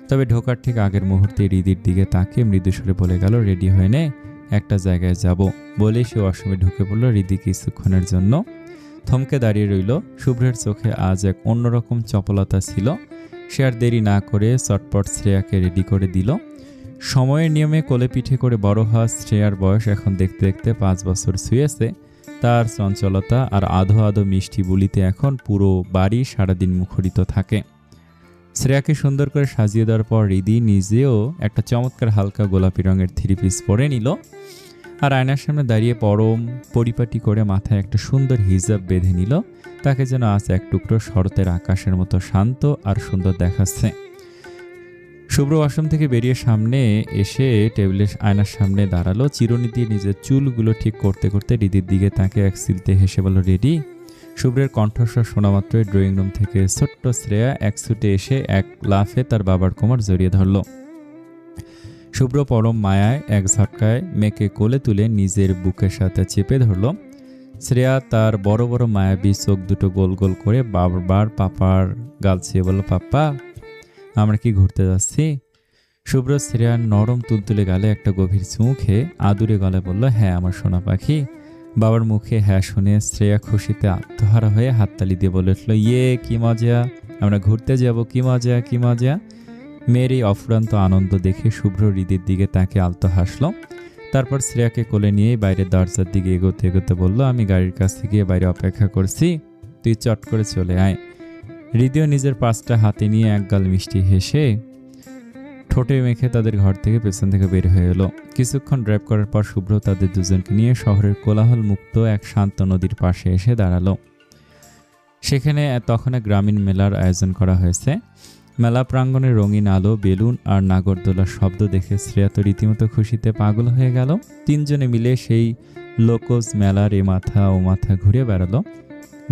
তবে ঢোকার ঠিক আগের মুহূর্তে হৃদির দিকে তাকিয়ে মৃদুস্বরে বলে গেল, রেডি হয়ে নে, একটা জায়গায় যাব। বলেই সে ওয়াশরুমে ঢুকে পড়ল। হৃদি কিছুক্ষণের জন্য থমকে দাঁড়িয়ে রইল। শুভ্রের চোখে আজ এক অন্যরকম চপলতা ছিল। সে আর দেরি না করে চটপট শ্রেয়াকে রেডি করে দিল। সময়ের নিয়মে কোলে পিঠে করে বড় হওয়া শ্রেয়ার বয়স এখন দেখতে দেখতে 5 বছর ছুঁয়েছে। তার চঞ্চলতা আর আধো আধো মিষ্টি বুলিতে এখন পুরো বাড়ি সারাদিন মুখরিত থাকে। শ্রেয়াকে সুন্দর করে সাজিয়ে দেওয়ার পর হৃদি নিজেও একটা চমৎকার হালকা গোলাপি রঙের 3 পিস পরে নিল, আর আয়নার সামনে দাঁড়িয়ে পরম পরিপাটি করে মাথায় একটা সুন্দর হিজাব বেঁধে নিল। তাকে যেন আজ এক টুকরো শরতের আকাশের মতো শান্ত আর সুন্দর দেখাচ্ছে। শুভ্র ওয়াশরুম থেকে বেরিয়ে সামনে এসে টেবিলের আয়নার সামনে দাঁড়ালো। চিরুনি দিয়ে নিজের চুলগুলো ঠিক করতে করতে হৃদির দিকে তাকে এক সিলতে হেসে বলল, রেডি? শুভ্রের কণ্ঠস্বর শোনা মাত্রই ড্রয়িং রুম থেকে ছোট্ট শ্রেয়া এক ছুটে এসে এক লাফে তার বাবার কোমর জড়িয়ে ধরল। শুভ্র পরম মায়ায় এক ঝটকায় মেয়েকে কোলে তুলে নিজের বুকের সাথে চেপে ধরল। শ্রেয়া তার বড় বড় মায়াবী চোখ দুটো গোল গোল করে বারবার পাপার গাল ছুঁয়ে বলল, পাপ্পা আমরা কি ঘুরতে যাচ্ছি? শুভ্র শ্রেয়ার নরম তুলতুলে গালে একটা গভীর চুমু খেয়ে আদুরে গলায় বলল, হ্যাঁ আমার সোনা পাখি। বাবার মুখে হ্যাঁ শুনে শ্রেয়া খুশিতে আত্মহারা হয়ে হাততালি দিয়ে বলে উঠল, ইয়ে কি মজা, আমরা ঘুরতে যাব, কি মজা কি মজা। মেয়ের এই অফুরান্ত আনন্দ দেখে শুভ্র হৃদির দিকে তাকে আলতো হাসলো। তারপর শ্রেয়াকে কোলে নিয়ে বাইরের দরজার দিকে এগোতে এগোতে বলল, আমি গাড়ির কাছে গিয়ে বাইরে অপেক্ষা করছি, তুই চট করে চলে আয়। হৃদিও নিজের পাঁচটা হাতে নিয়ে একগাল মিষ্টি হেসে ঠোঁটে মেখে তাদের ঘর থেকে পেছন থেকে বের হয়ে এলো। কিছুক্ষণ ড্রাইভ করার পর শুভ্র তাদের দুজনকে নিয়ে শহরের কোলাহল মুক্ত এক শান্ত নদীর পাশে এসে দাঁড়ালো। সেখানে তখন এক গ্রামীণ মেলার আয়োজন করা হয়েছে। মেলা প্রাঙ্গণে রঙিন আলো, বেলুন আর নাগরদোলার শব্দ দেখে শ্রেয়া তো রীতিমতো খুশিতে পাগল হয়ে গেল। তিনজনে মিলে সেই লোকজ মেলার এ মাথা ও মাথা ঘুরে বেড়ালো,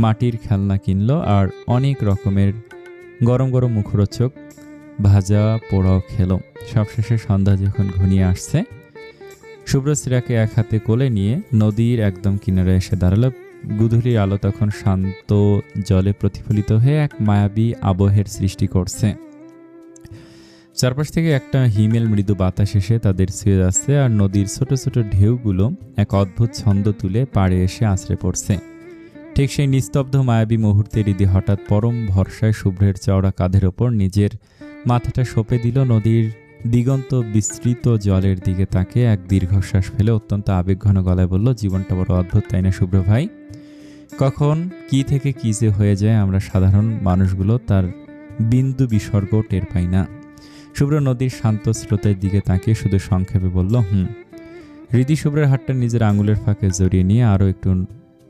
মাটির খেলনা কিনলো আর অনেক রকমের গরম গরম মুখরোচক ভাজা পোড়াও খেলো। সবশেষে সন্ধ্যা যখন ঘনিয়ে আসছে, শুভ্র শ্রেয়াকে এক হাতে কোলে নিয়ে নদীর একদম কিনারে এসে দাঁড়ালো। গোধূলির আলো তখন শান্ত জলে প্রতিফলিত হয়ে এক মায়াবী আবহের সৃষ্টি করছে। চারপাশ থেকে একটা হিমেল মৃদু বাতাস এসে তাদের ছুঁয়ে যাচ্ছে, আর নদীর ছোট ছোট ঢেউগুলো এক অদ্ভুত ছন্দ তুলে পাড়ে এসে আছড়ে পড়ছে। ঠিক সেই নিস্তব্ধ মায়াবী মুহূর্তে হৃদি হঠাৎ পরম ভরসায় শুভ্রের চওড়া কাঁধের ওপর নিজের মাথাটা সঁপে দিল। নদীর দিগন্ত বিস্তৃত জলের দিকে তাকে এক দীর্ঘশ্বাস ফেলে অত্যন্ত আবেগঘন গলায় বলল, জীবনটা বড় অদ্ভুত, তাই না শুভ্র ভাই? কখন কি থেকে কি যে হয়ে যায় আমরা সাধারণ মানুষগুলো তার বিন্দু বিসর্গ টের পাই না। শুভ্র নদীর শান্ত স্রোতের দিকে তাকিয়ে শুধু সংক্ষেপে বলল, হৃদি শুভ্রের হাতটা নিজের আঙুলের ফাঁকে জড়িয়ে নিয়ে আরও একটু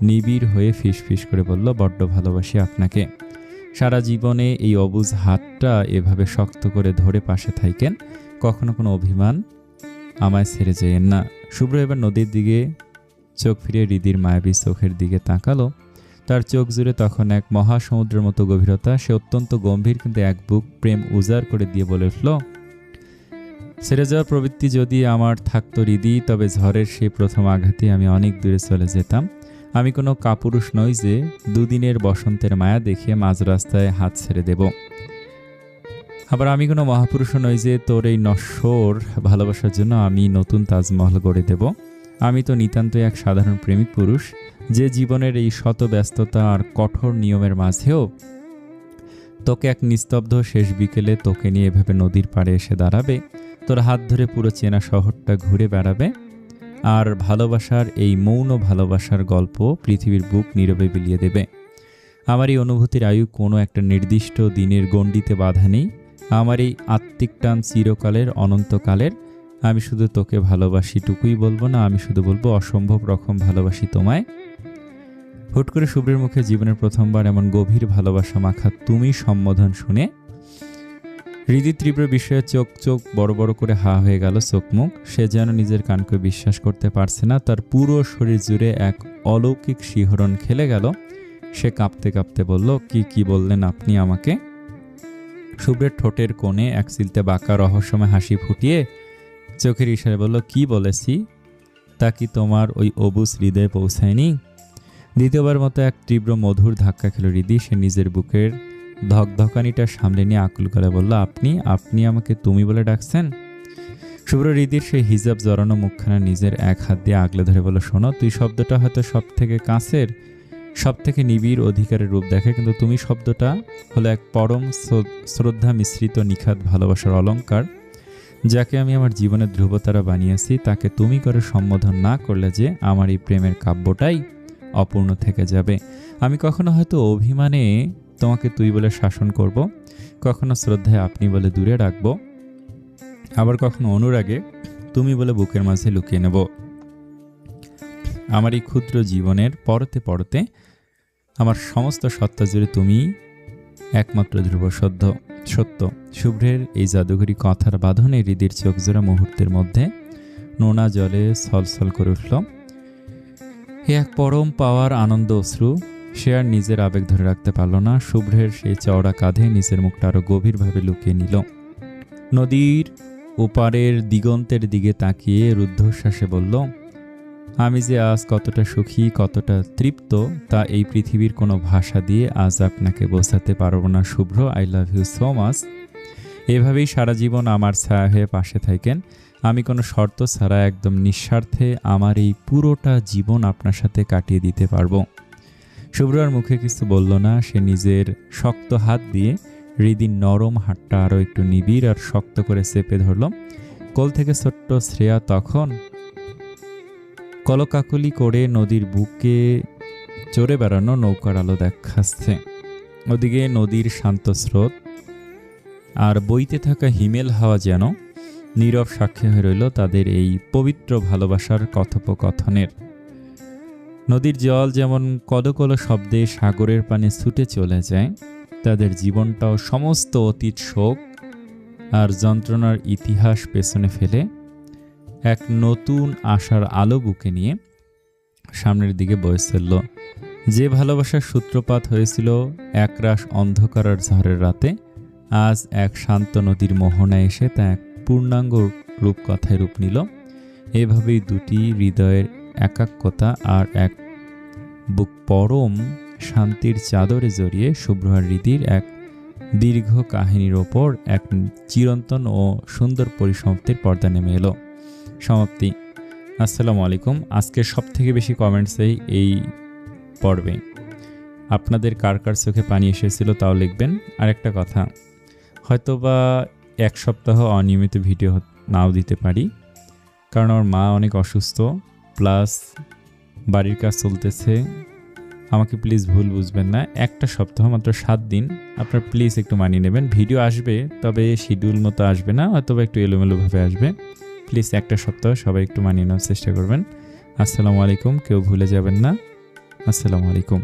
নিবিড় হয়ে ফিস ফিস করে বলল, বড্ড ভালোবাসি আপনাকে। সারা জীবনে এই অবুঝ হাতটা এভাবে শক্ত করে ধরে পাশে থাকেন, কখনো কোনো অভিমান আমায় ছেড়ে যেয়েন না। শুভ্র এবার নদীর দিকে চোখ ফিরিয়ে হৃদির মায়াবী চোখের দিকে তাকালো। তার চোখ জুড়ে তখন এক মহাসমুদ্রের মতো গভীরতা। সে অত্যন্ত গম্ভীর, কিন্তু এক বুক প্রেম উজাড় করে দিয়ে বলে উঠল, ছেড়ে যাওয়ার প্রবৃত্তি যদি আমার থাকতো হৃদি, তবে ঝড়ের সেই প্রথম আঘাতে আমি অনেক দূরে চলে যেতাম। আমি কোনো কাপুরুষ নই যে দুদিনের বসন্তের মায়া দেখিয়ে মাঝ রাস্তায় হাত ছেড়ে দেব। আবার আমি কোনো মহাপুরুষও নই যে তোর এই নশ্বর ভালোবাসার জন্য আমি নতুন তাজমহল গড়ে দেব। আমি তো নিতান্তই এক সাধারণ প্রেমিক পুরুষ, যে জীবনের এই শত ব্যস্ততা আর কঠোর নিয়মের মাঝেও তোকে এক নিস্তব্ধ শেষ বিকেলে তোকে নিয়ে এভাবে নদীর পাড়ে এসে দাঁড়াবে, তোর হাত ধরে পুরো চেনা শহরটা ঘুরে বেড়াবে, আর ভালোবাসার এই মৌন ভালোবাসার গল্প পৃথিবীর বুক নীরবে বিলিয়ে দেবে। আমার এই অনুভূতির আয়ু কোনো একটা নির্দিষ্ট দিনের গণ্ডিতে বাধা নেই। আমার এই আত্মিক টান চিরকালের, অনন্তকালের। আমি শুধু তোকে ভালোবাসি টুকুই বলবো না, আমি শুধু বলবো অসম্ভব রকম ভালোবাসি তোমায়। হুট করে শুভ্রের মুখে জীবনের প্রথমবার এমন গভীর ভালোবাসা মাখা তুমি সম্বোধন শুনে হৃদি তীব্র বিষয়ে চোখ চোখ বড় বড় করে হা হয়ে গেল চোখ মুখ। সে যেন নিজের কানকে বিশ্বাস করতে পারছে না। তার পুরো শরীর জুড়ে এক অলৌকিক শিহরণ খেলে গেল। সে কাঁপতে কাঁপতে বলল, কি বললেন আপনি আমাকে? শুভ্রের ঠোঁটের কোণে এক চিলতে বাঁকা রহস্যময় হাসি ফুটিয়ে চোখের ইশারায় বলল, কি বলেছি তা কি তোমার ওই অবুঝ হৃদয়ে পৌঁছায়নি? দ্বিতীয়বার মতো এক তীব্র মধুর ধাক্কা খেল হৃদি। সে নিজের বুকের ধকধকানিটা সামলে নিয়ে আকুল গলায় বলল, আপনি আমাকে তুমি বলে ডাকছেন? শুভ্র হৃদির সেই হিজাব জড়ানো মুখখানা নিজের এক হাত দিয়ে আগলে ধরে বলল, শোনো, তুই শব্দটা হয়তো সব থেকে কাছের, সব থেকে নিবিড় অধিকারের রূপ দেখে, কিন্তু তুমি শব্দটা হলো এক পরম শ্রদ্ধা মিশ্রিত নিখাত ভালোবাসার অলঙ্কার, যাকে আমি আমার জীবনের ধ্রুবতারা বানিয়েছি। তাকে তুমি করে সম্বোধন না করলে যে আমার এই প্রেমের কাব্যটাই অপূর্ণ থেকে যাবে। আমি কখনো হয়তো অভিমানে তোমাকে তুই বলে শাসন করব, কখনো শ্রদ্ধায় আপনি বলে দূরে রাখব, আবার কখনো অনুরাগে তুমি বলে বুকের মাঝে লুকিয়ে নেব। আমার এই ক্ষুদ্র জীবনের পরতে পরতে আমার সমস্ত সত্তা জুড়ে তুমি একমাত্র ধ্রুব সত্য। শুভ্রের এই জাদুঘরী কথার বাঁধনে হৃদির চোখজোড়া মুহূর্তের মধ্যে নোনা জলে ছলছল করে উঠল। এক পরম পাওয়ার আনন্দ অশ্রু। সে আর নিজের আবেগ ধরে রাখতে পারল না। শুভ্রের সেই চওড়া কাঁধে নিজের মুখটা আরো গভীরভাবে লুকিয়ে নিল। নদীর ওপারের দিগন্তের দিকে তাকিয়ে রুদ্ধশ্বাসে বলল, আমি যে আজ কতটা সুখী, কতটা তৃপ্ত, তা এই পৃথিবীর কোনো ভাষা দিয়ে আজ আপনাকে বোঝাতে পারবো না Shubhra. I love you so much. এভাবেই সারা জীবন আমার ছায়া হয়ে পাশে থাকেন। আমি কোনো শর্ত ছাড়া একদম নিঃস্বার্থে আমার এই পুরোটা জীবন আপনার সাথে কাটিয়ে দিতে পারবো। শুভ্র আর মুখে কিছু বলল না। সে নিজের শক্ত হাত দিয়ে হৃদির নরম হাতটা আরও একটু নিবিড় আর শক্ত করে চেপে ধরল। কোল থেকে ছোট্ট শ্রেয়া তখন কলকাকলি করে নদীর বুকে চড়ে বেড়ানো নৌকার আলো দেখাচ্ছে। ওদিকে নদীর শান্ত স্রোত আর বইতে থাকা হিমেল হাওয়া যেন নীরব সাক্ষী হয়ে রইল তাদের এই পবিত্র ভালোবাসার কথোপকথনের। নদীর জল যেমন কলকলো শব্দে সাগরের পানে ছুটে চলে যায়, তাদের জীবনটাও সমস্ত অতীত শোক আর যন্ত্রণার ইতিহাস পেছনে ফেলে এক নতুন আশার আলো বুকে নিয়ে সামনের দিকে বয়ে চলল। যে ভালোবাসার সূত্রপাত হয়েছিল একরাশ অন্ধকার আর ঝড়ের রাতে, আজ এক শান্ত নদীর মোহনায় এসে তা এক পূর্ণাঙ্গ রূপকথায় রূপ নিল। এভাবেই দুটি হৃদয়ের একাত্মতা আর এক বুক পরম শান্তির চাদরে জড়িয়ে শুভ্র আর হৃদির এক দীর্ঘ কাহিনীর ওপর এক চিরন্তন ও সুন্দর পরিসমাপ্তির পর্দা নেমে এলো। সমাপ্তি। আসসালামু আলাইকুম। আজকে সবথেকে বেশি কমেন্টসেই এই পর্বে আপনাদের কার কার চোখে পানি এসেছিল তাও লিখবেন। আরেকটা কথা, হয়তোবা এক সপ্তাহ অনিয়মিত ভিডিও নাও দিতে পারি, কারণ আমার মা অনেক অসুস্থ, প্লাস বাড়ির কাজ চলতেছে। আমাকে প্লিজ ভুল বুঝবেন না, একটা সপ্তাহ মাত্র 7 দিন আপনার প্লিজ একটু মানিয়ে নেবেন। ভিডিও আসবে, তবে শিডিউল মতো আসবে না, হয়তোবা একটু এলোমেলোভাবে আসবে। প্লিজ একটা সপ্তাহ সবাই একটু মানিয়ে নেওয়ার চেষ্টা করবেন। আসসালামু আলাইকুম। কেউ ভুলে যাবেন না। আসসালামু আলাইকুম।